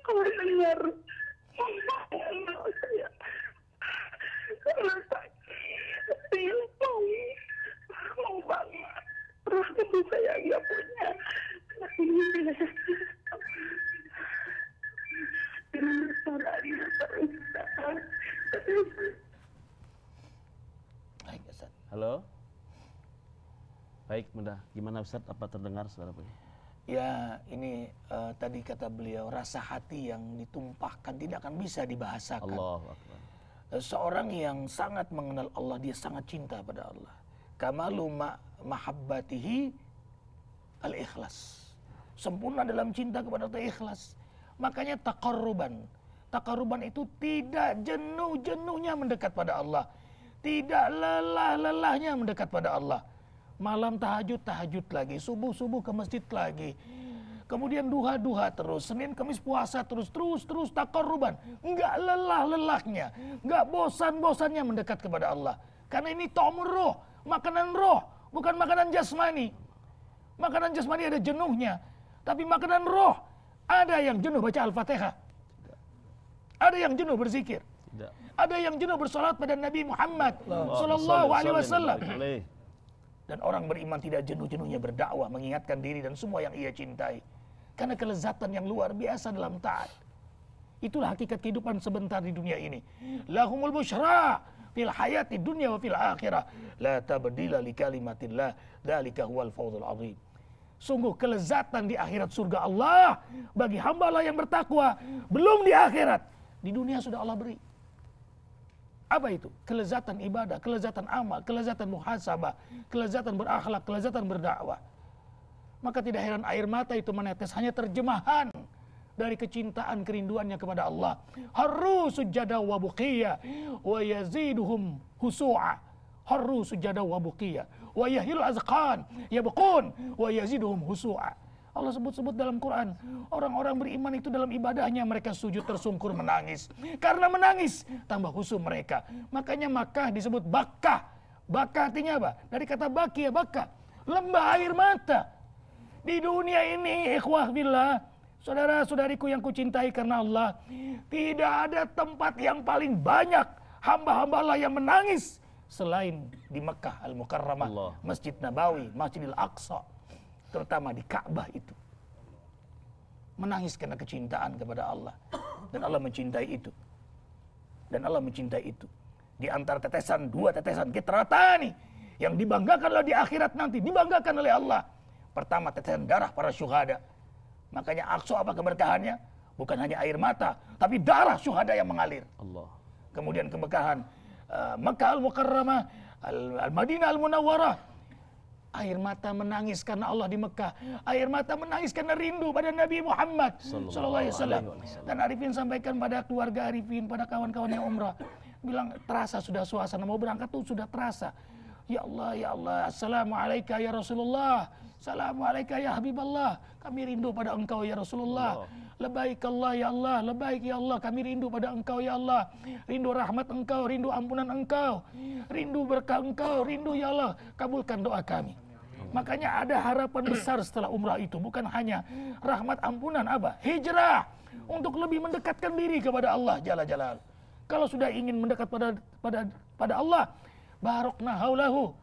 Speaker 10: Kalau dengar saya karena sakit mau banget terus tentu saya nggak punya ini bila dengan saudari terus
Speaker 1: Halo. Baik, mudah. Gimana Ustaz? Apa terdengar suara Pak?
Speaker 3: Ya, ini tadi kata beliau, rasa hati yang ditumpahkan tidak akan bisa dibahasakan.
Speaker 1: Allahu Akbar.
Speaker 3: Seorang yang sangat mengenal Allah, dia sangat cinta pada Allah. Kamalu mahabbatihi al-ikhlas. Sempurna dalam cinta kepada Allah, ikhlas. Makanya taqarruban. Taqarruban itu tidak jenuh-jenuhnya mendekat pada Allah. Tidak lelah-lelahnya mendekat pada Allah. Malam tahajud lagi, subuh ke masjid lagi. Kemudian duha terus, Senin Kamis puasa terus taqarruban. Enggak lelah-lelahnya, enggak bosan-bosannya mendekat kepada Allah. Karena ini ta'amur roh, makanan roh, bukan makanan jasmani. Makanan jasmani ada jenuhnya, tapi makanan roh ada yang jenuh baca Al-Fatihah. Ada yang jenuh berzikir.
Speaker 1: Tidak.
Speaker 3: Ada yang jenuh bersolat pada Nabi Muhammad sallallahu alaihi wasallam. Dan orang beriman tidak jenuh-jenuhnya berdakwah, mengingatkan diri dan semua yang ia cintai. Karena kelezatan yang luar biasa dalam taat. Itulah hakikat kehidupan sebentar di dunia ini. Lahumul busyra fil hayati dunya wa fil akhirah. La tabdila li kalimatillah, dzalika huwal fawzul azim. Sungguh kelezatan di akhirat surga Allah bagi hamba Allah yang bertakwa, belum di akhirat. Di dunia sudah Allah beri. Apa itu? Kelezatan ibadah, kelezatan amal, kelezatan muhasabah, kelezatan berakhlak, kelezatan berdakwah. Maka tidak heran air mata itu menetes hanya terjemahan dari kecintaan kerinduannya kepada Allah. Harru sujada wa buqiyya wa yaziduhum husu'a. Harru sujada wa buqiyya wa yahil azqan yabqun wa yaziduhum husu'a. Allah sebut-sebut dalam Quran, orang-orang beriman itu dalam ibadahnya mereka sujud tersungkur menangis. Karena menangis tambah khusyuk mereka. Makanya Makkah disebut Bakkah. Bakkah artinya apa? Dari kata baki ya Bakkah. Lembah air mata. Di dunia ini ikhwah billah, saudara-saudariku yang kucintai karena Allah, tidak ada tempat yang paling banyak hamba-hamba Allah yang menangis selain di Mekah Al-Mukarramah, Masjid Nabawi, Masjidil Aqsa. Terutama di Ka'bah itu. Menangis karena kecintaan kepada Allah. Dan Allah mencintai itu. Dan Allah mencintai itu. Di antara tetesan, dua tetesan Qitratani yang dibanggakan oleh di akhirat nanti, dibanggakan oleh Allah. Pertama, tetesan darah para syuhada. Makanya Aqsa apa keberkahannya? Bukan hanya air mata, tapi darah syuhada yang mengalir.
Speaker 1: Allah.
Speaker 3: Kemudian keberkahan Makkah Al-Mukarramah, Al-Madinah Al-Munawwarah. Air mata menangis karena Allah di Mekah. Air mata menangis karena rindu pada Nabi Muhammad sallallahu alaihi wasallam. Dan Arifin sampaikan pada keluarga Arifin, pada kawan-kawan yang umrah, bilang terasa sudah suasana mau berangkat tuh sudah terasa. Ya Allah, assalamualaikum ya Rasulullah. Assalamualaikum ya Habiballah. Kami rindu pada engkau ya Rasulullah. Lebaik Allah ya Allah, lebaik ya Allah. Kami rindu pada engkau ya Allah. Rindu rahmat engkau, rindu ampunan engkau. Rindu berkah engkau, rindu ya Allah. Kabulkan doa kami. Makanya ada harapan besar setelah umrah itu. Bukan hanya rahmat ampunan, apa? Hijrah. Untuk lebih mendekatkan diri kepada Allah Jalla Jalal. Kalau sudah ingin mendekat pada Allah, barokna haulahu.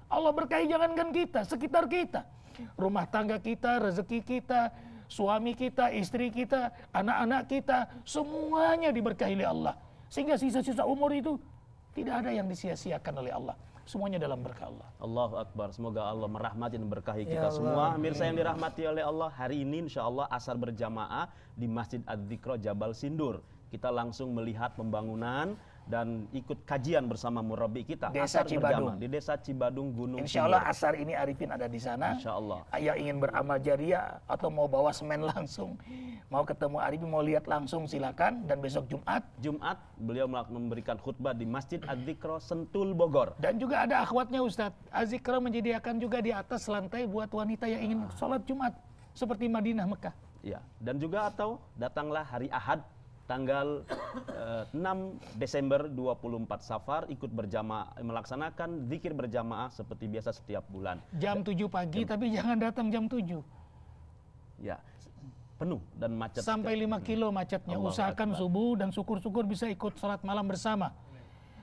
Speaker 3: Allah berkahi jangankan kita, sekitar kita. Rumah tangga kita, rezeki kita, suami kita, istri kita, anak-anak kita, semuanya diberkahi oleh Allah. Sehingga sisa-sisa umur itu tidak ada yang disia-siakan oleh Allah. Semuanya dalam berkah Allah.
Speaker 1: Allahu Akbar. Semoga Allah merahmati dan berkahi kita semua. Pemirsa yang dirahmati oleh Allah, hari ini insya Allah asar berjamaah di Masjid Adz-Dzikra Jabal Sindur. Kita langsung melihat pembangunan dan ikut kajian bersama murabi kita.
Speaker 3: Desa Cibadung.
Speaker 1: Di Desa Cibadung Gunung
Speaker 3: Insya Allah asar ini Arifin ada di sana.
Speaker 1: Insya Allah.
Speaker 3: Yang ingin beramal jariah atau mau bawa semen langsung, mau ketemu Arifin, mau lihat langsung silakan. Dan besok Jumat
Speaker 1: beliau memberikan khutbah di Masjid Adz-Dzikra Sentul Bogor.
Speaker 3: Dan juga ada akhwatnya Ustadz. Adz-Dzikra menyediakan juga di atas lantai buat wanita yang ingin sholat Jumat seperti Madinah Mekah.
Speaker 1: Ya. Dan juga atau datanglah hari Ahad tanggal 6 Desember 24 Safar ikut berjamaah melaksanakan zikir berjamaah seperti biasa setiap bulan.
Speaker 3: Jam 7 pagi tapi jangan datang jam 7.
Speaker 1: Ya. Penuh dan macet.
Speaker 3: Sampai 5 kilo macetnya. Usahakan subuh dan syukur-syukur bisa ikut salat malam bersama.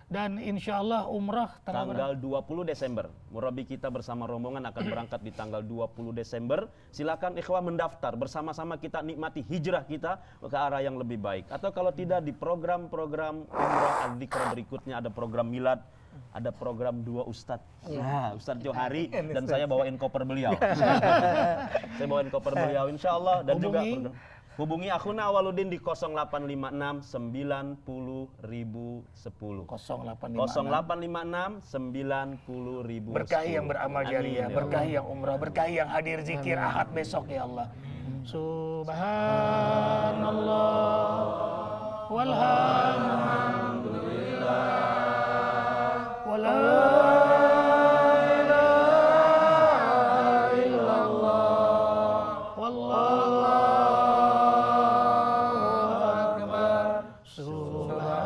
Speaker 3: Dan insya Allah umrah
Speaker 1: tanggal 20 Desember. Murabi kita bersama rombongan akan berangkat di tanggal 20 Desember. Silakan ikhwah mendaftar. Bersama-sama kita nikmati hijrah kita ke arah yang lebih baik. Atau kalau tidak di program-program umrah Adz-Dzikra berikutnya ada program milad. ada program dua ustadz. Nah, Ustadz Johari dan saya bawain koper beliau. Saya bawain koper beliau insya Allah. Dan juga hubungi akhuna Awaludin di 0856 90.010. 0856 90.010.
Speaker 3: Berkahi yang beramal jariah, berkahi yang umrah, berkahi yang hadir zikir Ahad besok ya Allah. Subhanallah walhamdulillah wala ilaha illallah wallahu akbar. Subhanallah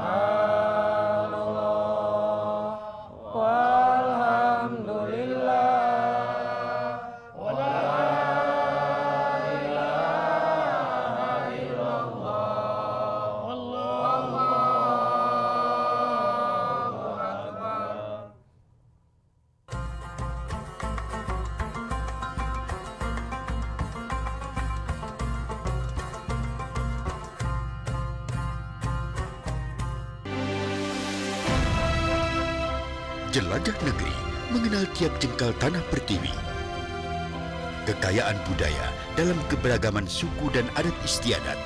Speaker 3: walhamdulillah wala ilaha illallah wallahu akbar.
Speaker 8: Jelajah negeri mengenal tiap jengkal tanah pertiwi. Kekayaan budaya dalam keberagaman suku dan adat istiadat.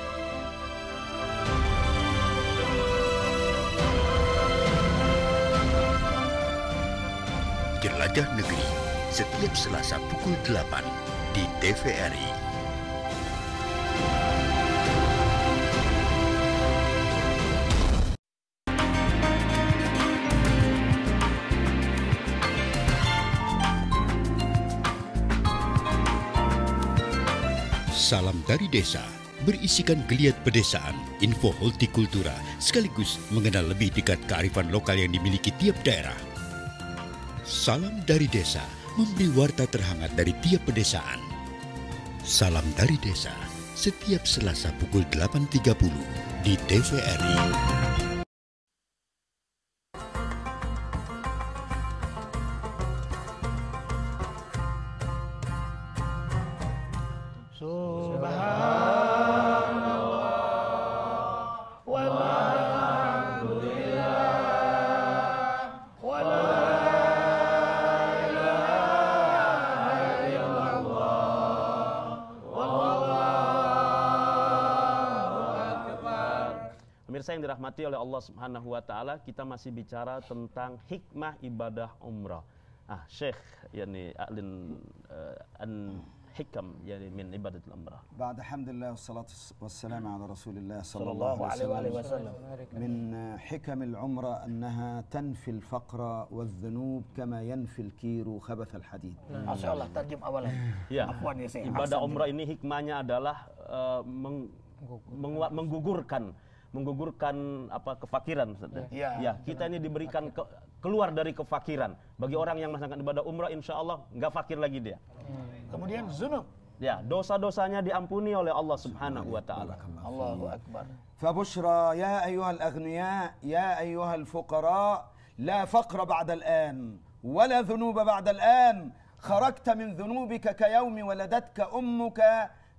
Speaker 8: Jelajah negeri setiap Selasa pukul 8 di TVRI. Salam dari Desa berisikan geliat pedesaan, info hortikultura, sekaligus mengenal lebih dekat kearifan lokal yang dimiliki tiap daerah. Salam dari Desa memberi warta terhangat dari tiap pedesaan. Salam dari Desa setiap Selasa pukul 8.30 di TVRI.
Speaker 1: Pemirsa yang dirahmati oleh Allah Subhanahu wa taala, kita masih bicara tentang hikmah ibadah umrah. Syekh yani a'lin an hikam yani min ibadatul umrah.
Speaker 4: بعد حمد الله والصلاة والسلام على رسول الله صلى الله عليه وسلم. من حكم العمرة أنها تنفي الفقر والذنوب كما ينفي الكير خبث الحديد.
Speaker 3: Masya Allah, tarjum awalan.
Speaker 1: Ya,
Speaker 3: Afwan ya, saya.
Speaker 1: ibadah umrah ini hikmahnya adalah menggugurkan apa kefakiran. Ya, kita ini diberikan keluar dari kefakiran. Bagi orang yang melaksanakan ibadah umrah, insya Allah nggak fakir lagi dia.
Speaker 3: Kemudian zunub.
Speaker 1: Ya, dosa-dosanya diampuni oleh Allah Subhanahu wa taala.
Speaker 3: Allahu akbar.
Speaker 4: فبشرى يا أيها الأغنياء يا أيها الفقراء لا فقر بعد الآن ولا ذنوب بعد الآن خرجت من ذنوبك كيوم ولدتك أمك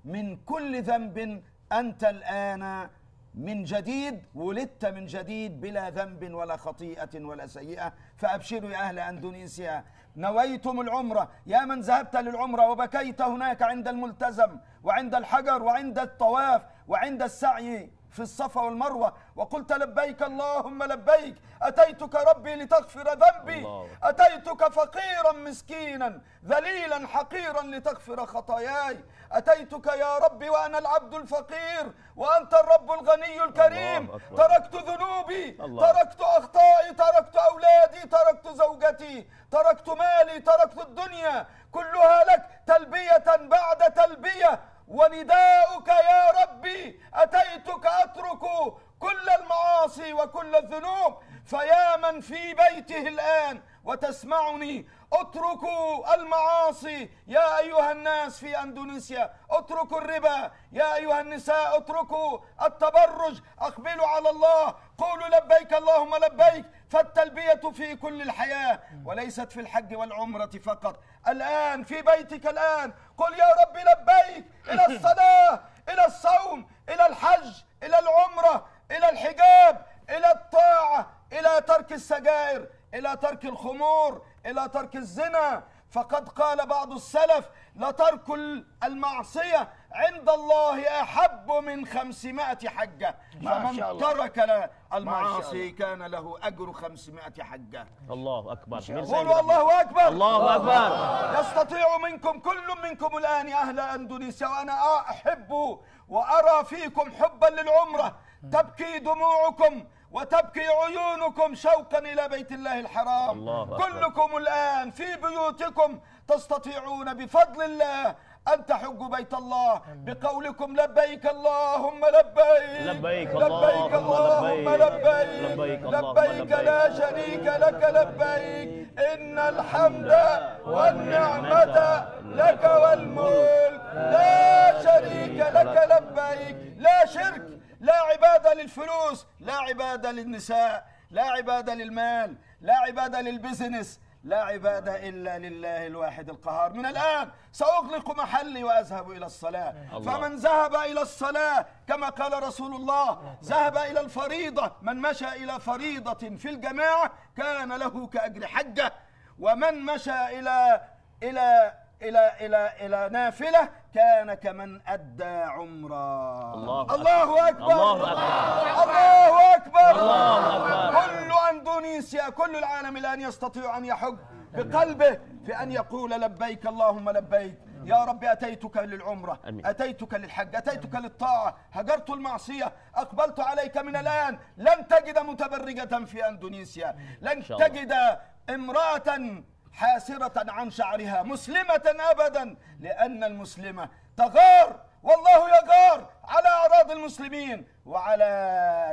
Speaker 4: من كل ذنب أنت الآن من جديد ولدت من جديد بلا ذنب ولا خطيئة ولا سيئة. فأبشروا يا أهل أندونيسيا، نويتم العمرة، يا من ذهبت للعمرة وبكيت هناك عند الملتزم وعند الحجر وعند الطواف وعند السعي في الصفا والمروة وقلت لبيك اللهم لبيك، أتيتك ربي لتغفر ذنبي، أتيتك فقيرا مسكينا ذليلا حقيرا لتغفر خطاياي، أتيتك يا ربي وأنا العبد الفقير وأنت الرب الغني الكريم. تركت ذنوبي، تركت أخطائي، تركت أولادي، تركت زوجتي، تركت مالي، تركت الدنيا كلها لك تلبية بعد تلبية ونداؤك يا ربي. أتيتك أترك كل المعاصي وكل الذنوب. فيا من في بيته الآن وتسمعني، اتركوا المعاصي يا أيها الناس في أندونيسيا، اتركوا الربا يا أيها النساء، اتركوا التبرج، أقبلوا على الله، قولوا لبيك اللهم لبيك. فالتلبية في كل الحياة وليست في الحج والعمرة فقط. الآن في بيتك الآن قل يا رب لبيك إلى الصلاة، إلى الصوم، إلى الحج، إلى العمرة، إلى الحجاب، إلى الطاعة، إلى ترك السجائر. إلى ترك الخمور، إلى ترك الزنا. فقد قال بعض السلف: لترك المعصية عند الله أحب من 500 حجة. فمن ترك المعاصي كان له أجر 500 حجة.
Speaker 1: الله أكبر.
Speaker 4: قولوا الله أكبر.
Speaker 1: الله أكبر.
Speaker 4: يستطيع منكم كل منكم الآن يا أهل أندونيسيا، وأنا أحب وأرى فيكم حبا للعمرة، تبكي دموعكم وتبكي عيونكم شوقا إلى بيت الله الحرام. كلكم الآن في بيوتكم تستطيعون بفضل الله أن تحجوا بيت الله بقولكم: لبيك اللهم لبيك،
Speaker 1: لبيك
Speaker 4: اللهم لبيك، لبيك لا شريك لك لبيك، إن الحمد والنعمة لك والملك لا شريك لك لبيك. لا شرك، لا عبادة للفلوس، لا عبادة للنساء، لا عبادة للمال، لا عبادة للبزنس، لا عبادة إلا لله الواحد القهار. من الآن سأغلق محلي وأذهب إلى الصلاة. فمن ذهب إلى الصلاة كما قال رسول الله: ذهب إلى الفريضة، من مشى إلى فريضة في الجماعة كان له كأجر حجة، ومن مشى إلى نافلة كان كمن أدى عمرة. الله أكبر. الله أكبر. كل أندونيسيا، كل العالم الآن يستطيع أن يحج بقلبه في أن يقول: لبيك اللهم لبيك. يا رب أتيتك للعمرة، أتيتك للحج، أتيتك للطاعة، هجرت المعصية، أقبلت عليك. من الآن لن تجد متبرجة في أندونيسيا، لن تجد امرأة حاسرة عن شعرها مسلمة أبدا، لأن المسلمة تغار، والله يغار على أعراض المسلمين وعلى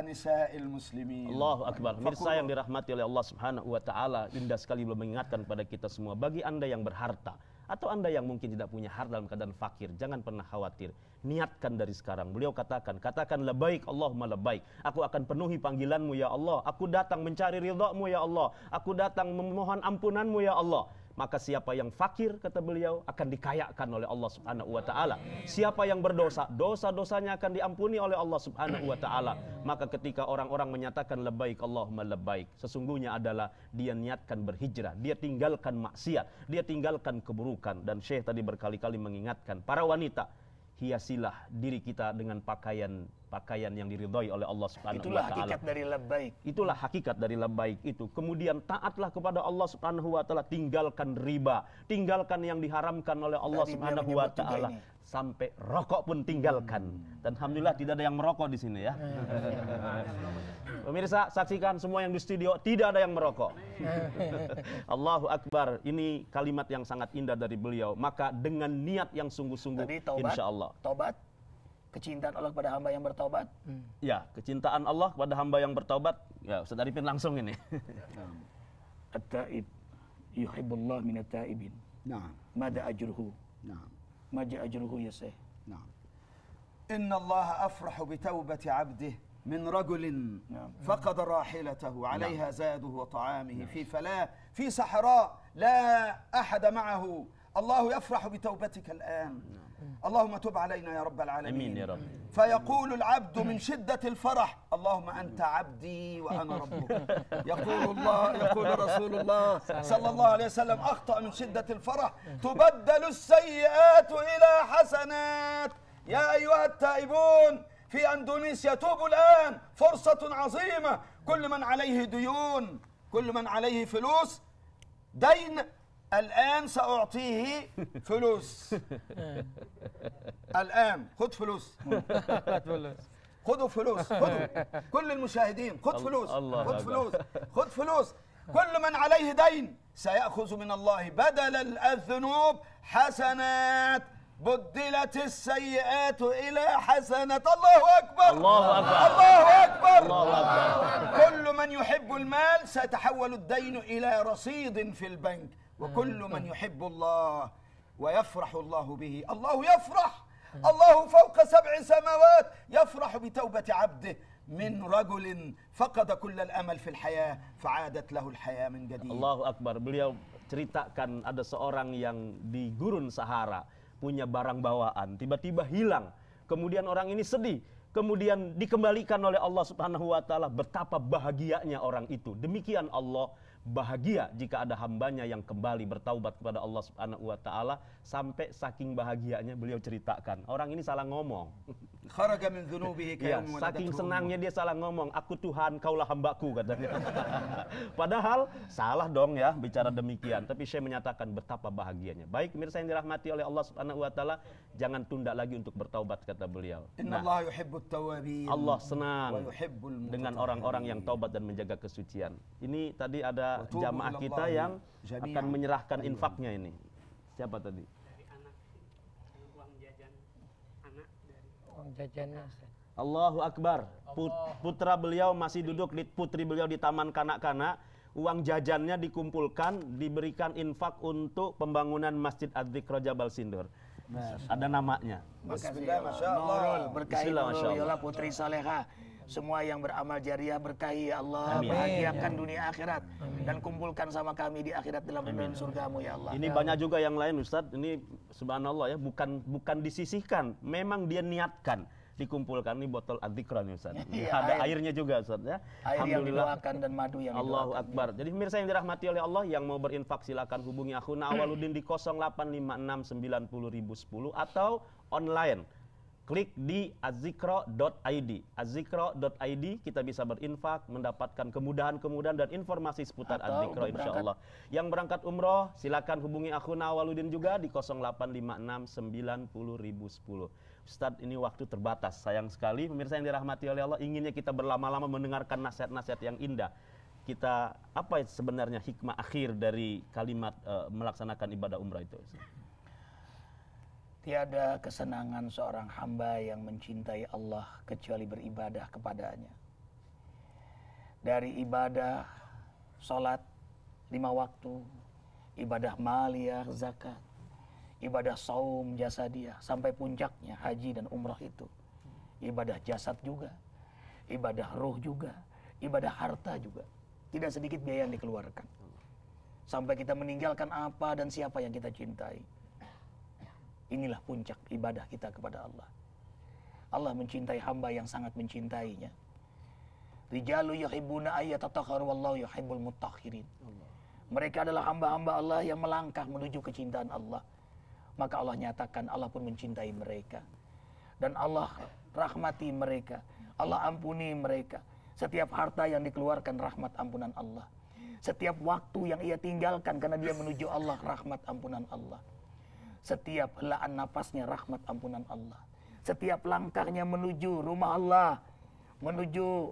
Speaker 4: نساء المسلمين.
Speaker 1: Allahu Akbar. Mirsa yang dirahmati oleh Allah Subhanahu wa taala, indah sekali beliau mengingatkan pada kita semua, bagi Anda yang berharta atau Anda yang mungkin tidak punya harta dalam keadaan fakir, jangan pernah khawatir. Niatkan dari sekarang. Beliau katakan labbaik Allahumma labbaik. Aku akan penuhi panggilanmu ya Allah. Aku datang mencari ridhamu ya Allah. Aku datang memohon ampunanmu ya Allah. Maka siapa yang fakir, kata beliau, akan dikayakan oleh Allah Subhanahu wa taala. Siapa yang berdosa, dosa-dosanya akan diampuni oleh Allah Subhanahu wa taala. Maka ketika orang-orang menyatakan labbaik Allahumma labbaik, sesungguhnya adalah dia niatkan berhijrah, dia tinggalkan maksiat, dia tinggalkan keburukan. Dan Syekh tadi berkali-kali mengingatkan para wanita, hiasilah diri kita dengan pakaian yang diridhai oleh Allah Subhanahu wa taala.
Speaker 3: Itulah hakikat dari labbaik.
Speaker 1: Itulah hakikat dari labbaik itu. Kemudian taatlah kepada Allah Subhanahu wa taala, tinggalkan riba, tinggalkan yang diharamkan oleh Allah Subhanahu wa taala. Sampai rokok pun tinggalkan. Dan alhamdulillah tidak ada yang merokok di sini ya. Pemirsa, saksikan semua yang di studio, tidak ada yang merokok. Allahu Akbar. Ini kalimat yang sangat indah dari beliau. Maka dengan niat yang sungguh-sungguh, insya Allah.
Speaker 3: Taubat, kecintaan Allah kepada hamba yang bertaubat.
Speaker 1: Ya, kecintaan Allah kepada hamba yang bertaubat. Ya, Ustaz Arifin langsung ini.
Speaker 3: At-taib yuhibbullah minat taibin.
Speaker 4: Naam.
Speaker 3: Mada ajruhu.
Speaker 4: Naam.
Speaker 3: Maja ajruhu ya Syekh.
Speaker 4: Naam. Inna Allah afrahu bitawbati abdih من رجل فقد راحلته عليها زاده وطعامه في فلاة في صحراء لا أحد معه. الله يفرح بتوبتك الآن. اللهم تب علينا يا رب العالمين.
Speaker 1: يا رب.
Speaker 4: فيقول العبد من شدة الفرح: اللهم أنت عبدي وأنا ربك. يقول رسول الله صلى الله عليه وسلم: أخطأ من شدة الفرح تبدل السيئات إلى حسنات. يا أيها التائبون في أندونيسيا توبوا الآن، فرصة عظيمة. كل من عليه ديون، كل من عليه فلوس، دين، الآن سأعطيه فلوس. الآن خذ فلوس. خذوا فلوس، خذوا كل المشاهدين، خذ فلوس، خذ فلوس، خذ فلوس. كل من عليه دين سيأخذ من الله بدل الذنوب حسنات. بدلت السيئات إلى حسنات. الله أكبر.
Speaker 1: الله أكبر.
Speaker 4: الله أكبر.
Speaker 1: الله أكبر.
Speaker 4: كل من يحب المال سيتحول الدين إلى رصيد في البنك. وكل من يحب الله ويفرح الله به، الله يفرح. الله فوق 7 سماوات يفرح بتوبة عبده من رجل فقد كل الأمل في الحياة فعادت له الحياة من جديد.
Speaker 1: Allahu Akbar. Beliau ceritakan ada seorang yang di gurun Sahara punya barang bawaan, tiba-tiba hilang. Kemudian orang ini sedih, kemudian dikembalikan oleh Allah Subhanahu wa taala. Betapa bahagianya orang itu. Demikian Allah bahagia jika ada hambanya yang kembali bertaubat kepada Allah Subhanahu wa taala, sampai saking bahagianya beliau ceritakan, orang ini salah ngomong.
Speaker 4: Kharaja min dhunubihi
Speaker 1: Ya,
Speaker 4: kayawm
Speaker 1: saking
Speaker 4: waladatuhu
Speaker 1: senangnya dia salah ngomong, aku Tuhan, kaulah hambaku, katanya. Padahal salah dong ya bicara demikian, tapi Syekh menyatakan betapa bahagianya. Baik pemirsa yang dirahmati oleh Allah Subhanahu wa taala, jangan tunda lagi untuk bertaubat, kata beliau.
Speaker 4: Inna Allah yuhibbut tawabin
Speaker 1: Allah senang
Speaker 4: wa yuhibbul
Speaker 1: dengan orang-orang yang taubat dan menjaga kesucian. Ini tadi ada
Speaker 4: Watubu
Speaker 1: jamaah
Speaker 4: ilallahi
Speaker 1: kita yang
Speaker 4: jami'an.
Speaker 1: akan menyerahkan infaknya ini. Siapa tadi?
Speaker 2: Uang jajannya, Ustaz.
Speaker 1: Allahu Akbar. Putra beliau masih duduk, putri beliau di taman kanak-kanak. Uang jajannya dikumpulkan, diberikan infak untuk pembangunan Masjid Adz-Dzikra Jabal Sindur. Ada namanya.
Speaker 4: Bismillah, Masya Allah.
Speaker 3: Nurul, berkahi
Speaker 1: Bismillah, Masya
Speaker 3: Nurul,
Speaker 1: Allah.
Speaker 3: ya Allah putri salehah. Semua yang beramal jariah berkahi ya Allah,
Speaker 1: Amin.
Speaker 3: bahagiakan dunia akhirat dan kumpulkan sama kami di akhirat dalam ridhoan surgamu ya Allah.
Speaker 1: Ini banyak juga yang lain Ustadz, ini subhanallah ya, bukan disisihkan, memang dia niatkan dikumpulkan. Ini botol Adz-Dzikra nih Ustadz.
Speaker 3: Iya,
Speaker 1: Ada
Speaker 3: air.
Speaker 1: airnya juga Ustadz ya.
Speaker 3: Air yang didoakan dan madu yang
Speaker 1: Allahu
Speaker 3: didoakan.
Speaker 1: Akbar. Jadi pemirsa yang dirahmati oleh Allah, yang mau berinfak silakan hubungi akhuna Awaludin di 0856901010 atau online. Klik di azzikra.id. Azzikra.id kita bisa berinfak, mendapatkan kemudahan-kemudahan dan informasi seputar
Speaker 3: Atau
Speaker 1: Adz-Dzikra insyaallah. Yang berangkat umroh silakan hubungi akhuna Awaludin juga di 0856901010. Ustadz, ini waktu terbatas. Sayang sekali pemirsa yang dirahmati oleh Allah, inginnya kita berlama-lama mendengarkan nasihat-nasihat yang indah. Kita apa sebenarnya hikmah akhir dari kalimat melaksanakan ibadah umrah itu?
Speaker 3: Tiada kesenangan seorang hamba yang mencintai Allah kecuali beribadah kepadanya. Dari ibadah salat 5 waktu, ibadah maliyah, zakat, ibadah saum jasadiyah, sampai puncaknya haji dan umrah itu. Ibadah jasad juga, ibadah ruh juga, ibadah harta juga. Tidak sedikit biaya yang dikeluarkan. Sampai kita meninggalkan apa dan siapa yang kita cintai. Inilah puncak ibadah kita kepada Allah. Allah mencintai hamba yang sangat mencintainya. Rijalu yuhibbuna ayyatatahharu wallahu yuhibbul mutahhirin. Mereka adalah hamba-hamba Allah yang melangkah menuju kecintaan Allah. Maka Allah nyatakan Allah pun mencintai mereka. Dan Allah rahmati mereka. Allah ampuni mereka. Setiap harta yang dikeluarkan rahmat ampunan Allah. Setiap waktu yang ia tinggalkan karena dia menuju Allah, rahmat ampunan Allah. Setiap helaan napasnya rahmat ampunan Allah. Setiap langkahnya menuju rumah Allah, menuju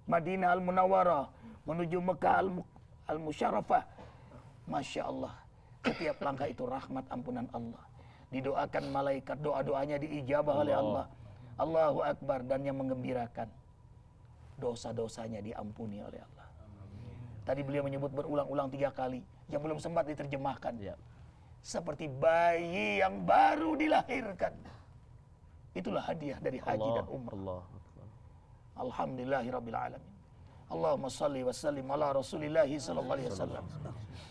Speaker 3: Madinah Al-Munawwarah, menuju Mekah Al-Musyarrafah. Masya Allah, setiap langkah itu rahmat ampunan Allah. Didoakan malaikat, doa-doanya diijabah oleh Allah. Allahu Akbar, dan yang menggembirakan, dosa-dosanya diampuni oleh Allah. Tadi beliau menyebut berulang-ulang 3 kali, yang belum sempat diterjemahkan.
Speaker 1: Ya.
Speaker 3: Seperti bayi yang baru dilahirkan. Itulah hadiah dari haji dan umrah. Alhamdulillahirabbil alamin. Allahumma salli wa sallim ala Rasulillahi sallallahu alaihi wasallam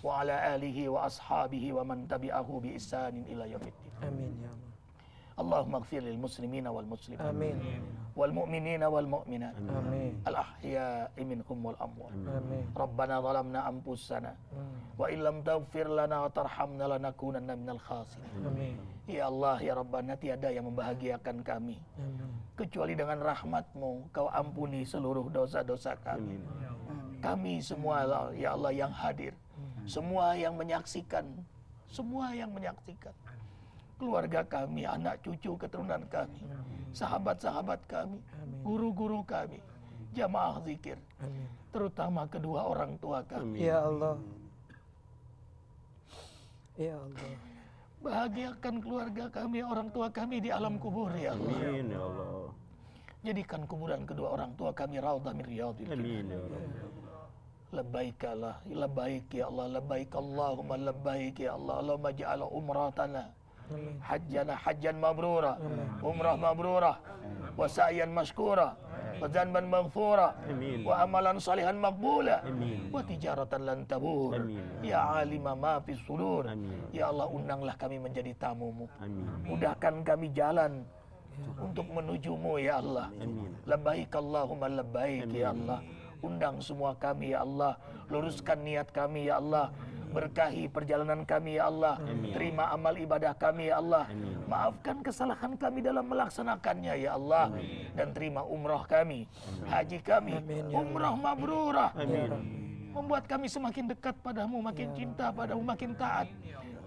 Speaker 3: wa ala alihi wa ashabihi wa man tabi'ahu bi ihsanin ila yaumiddin.
Speaker 2: Amin ya Allah.
Speaker 3: Allahumma ighfir lil muslimina wal muslimat.
Speaker 2: Amin.
Speaker 3: Wal mu'minina wal mu'minat.
Speaker 2: Amin.
Speaker 3: Al ahya'i minhum wal amwat.
Speaker 2: Amin.
Speaker 3: Rabbana zalamna anfusana wa illam taghfir lana wa tarhamna lanakunanna minal khasirin.
Speaker 2: Amin.
Speaker 3: Ya Allah, ya Rabbana, tiada yang membahagiakan kami kecuali dengan rahmat-Mu. Kau ampuni seluruh dosa-dosa kami. Kami semua ya Allah yang hadir, semua yang menyaksikan, keluarga kami, anak cucu keturunan kami, sahabat-sahabat kami, guru-guru kami, jamaah zikir, terutama kedua orang tua kami.
Speaker 2: Ya Allah. Ya Allah.
Speaker 3: Bahagiakan keluarga kami, orang tua kami di alam kubur ya Allah.
Speaker 1: Amin ya Allah.
Speaker 3: Jadikan kuburan kedua orang tua kami raudhah min riyadhil jannah.
Speaker 1: Amin ya Allah.
Speaker 3: Labbaik Allah, labbaik ya Allah, labbaik Allahumma labbaik ya Allah. Allahumma ja'al umratana hajjan mabrura, umrah mabrurah, wa sa'yan mashkura, wa zanban maghfura, wa amalan salihan maqbula, wa tijaratan lan tabur. Ya alima ma fi sudur. Ya Allah, undanglah kami menjadi tamu-Mu. Mudahkan kami jalan untuk menuju-Mu ya Allah. Labbaik Allahumma labbaik ya Allah. Undang semua kami ya Allah, luruskan niat kami ya Allah, berkahi perjalanan kami ya Allah. Terima amal ibadah kami ya Allah. Maafkan kesalahan kami dalam melaksanakannya ya Allah. Dan terima umrah kami, haji kami, umrah mabrurah. Membuat kami semakin dekat padamu, makin cinta padamu, makin taat,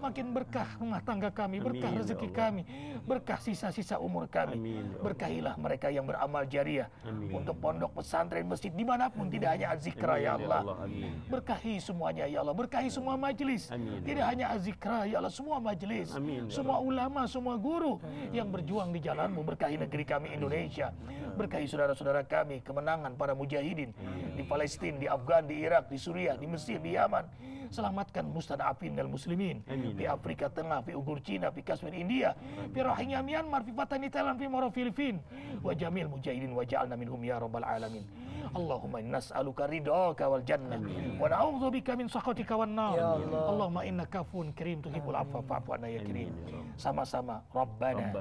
Speaker 3: makin berkah rumah tangga kami, berkah rezeki kami, berkah sisa-sisa umur kami. Berkahilah mereka yang beramal jariah untuk pondok pesantren, masjid, dimanapun, tidak hanya Az-Zikra ya Allah. Berkahi semuanya ya Allah, berkahi semua majelis, tidak hanya Az-Zikra ya Allah, semua majelis, semua ulama, semua guru yang berjuang di jalanmu. Berkahi negeri kami Indonesia, berkahi saudara-saudara kami, kemenangan para mujahidin di Palestina, di Afgan, di Irak, di Suriah, di Mesir, di Yaman. Selamatkan mustadafin dan muslimin di Afrika Tengah, di Uighur Cina, di Kashmir India, di Rohingya Myanmar, di Patani Thailand, di Moro Filipin. Wa jamil mujahidin wa ja'alna minhum ya rabbal alamin. Allahumma inna nas'aluka ridhaka wal jannah wa na'udzubika min sakhatika wan nar. Allahumma innaka afuwun karim tuhibbul afwa fa'fu anna ya karim. Sama-sama Rabbana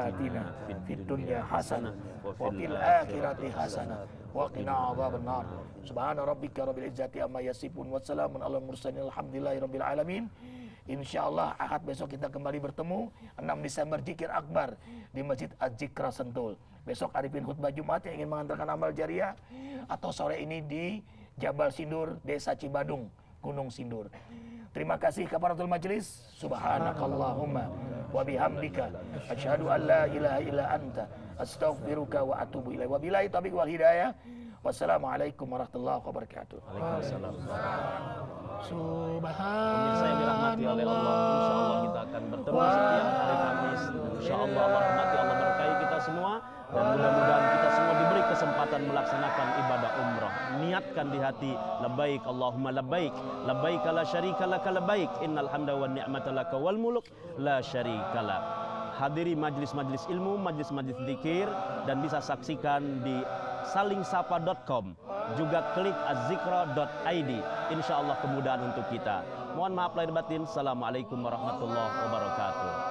Speaker 3: atina fid dunya hasanah wa fil akhirati hasanah wa qina adzabannar. Subhana rabbika rabbil izzati amma yasifun wa salamun alal mursalin alhamdulillahi rabbil alamin. Insyaallah Ahad besok kita kembali bertemu 6 Desember Zikir Akbar di Masjid Az-Zikra Sentul. Besok Arifin khutbah Jumat yang ingin mengantarkan amal jariah, atau sore ini di Jabal Sindur, Desa Cibadung, Gunung Sindur. Terima kasih kafaratul majelis. Subhanakallahumma wa bihamdika asyhadu an la ilaha illa anta astaghfiruka wa atubu ilaik. Wabillahi taufiq wal hidayah. Wassalamualaikum warahmatullahi wabarakatuh.
Speaker 1: Waalaikumsalam.
Speaker 3: Pemirsa
Speaker 1: yang dirahmati oleh Allah, insya Allah kita akan bertemu setiap hari Kamis. Insya Allah Allah rahmati, Allah berkahi kita semua, dan mudah-mudahan kita semua diberi kesempatan melaksanakan ibadah umrah. Niatkan di hati, labbaik Allahumma labbaik, labbaik la syarika laka labbaik, innal hamda wan ni'mata laka wal mulk la syarika lak. Hadiri majlis-majlis ilmu, majlis-majlis zikir, dan bisa saksikan di salingsapa.com, juga klik azzikra.id. Insya Allah kemudahan untuk kita. Mohon maaf lahir batin. Assalamualaikum warahmatullahi wabarakatuh.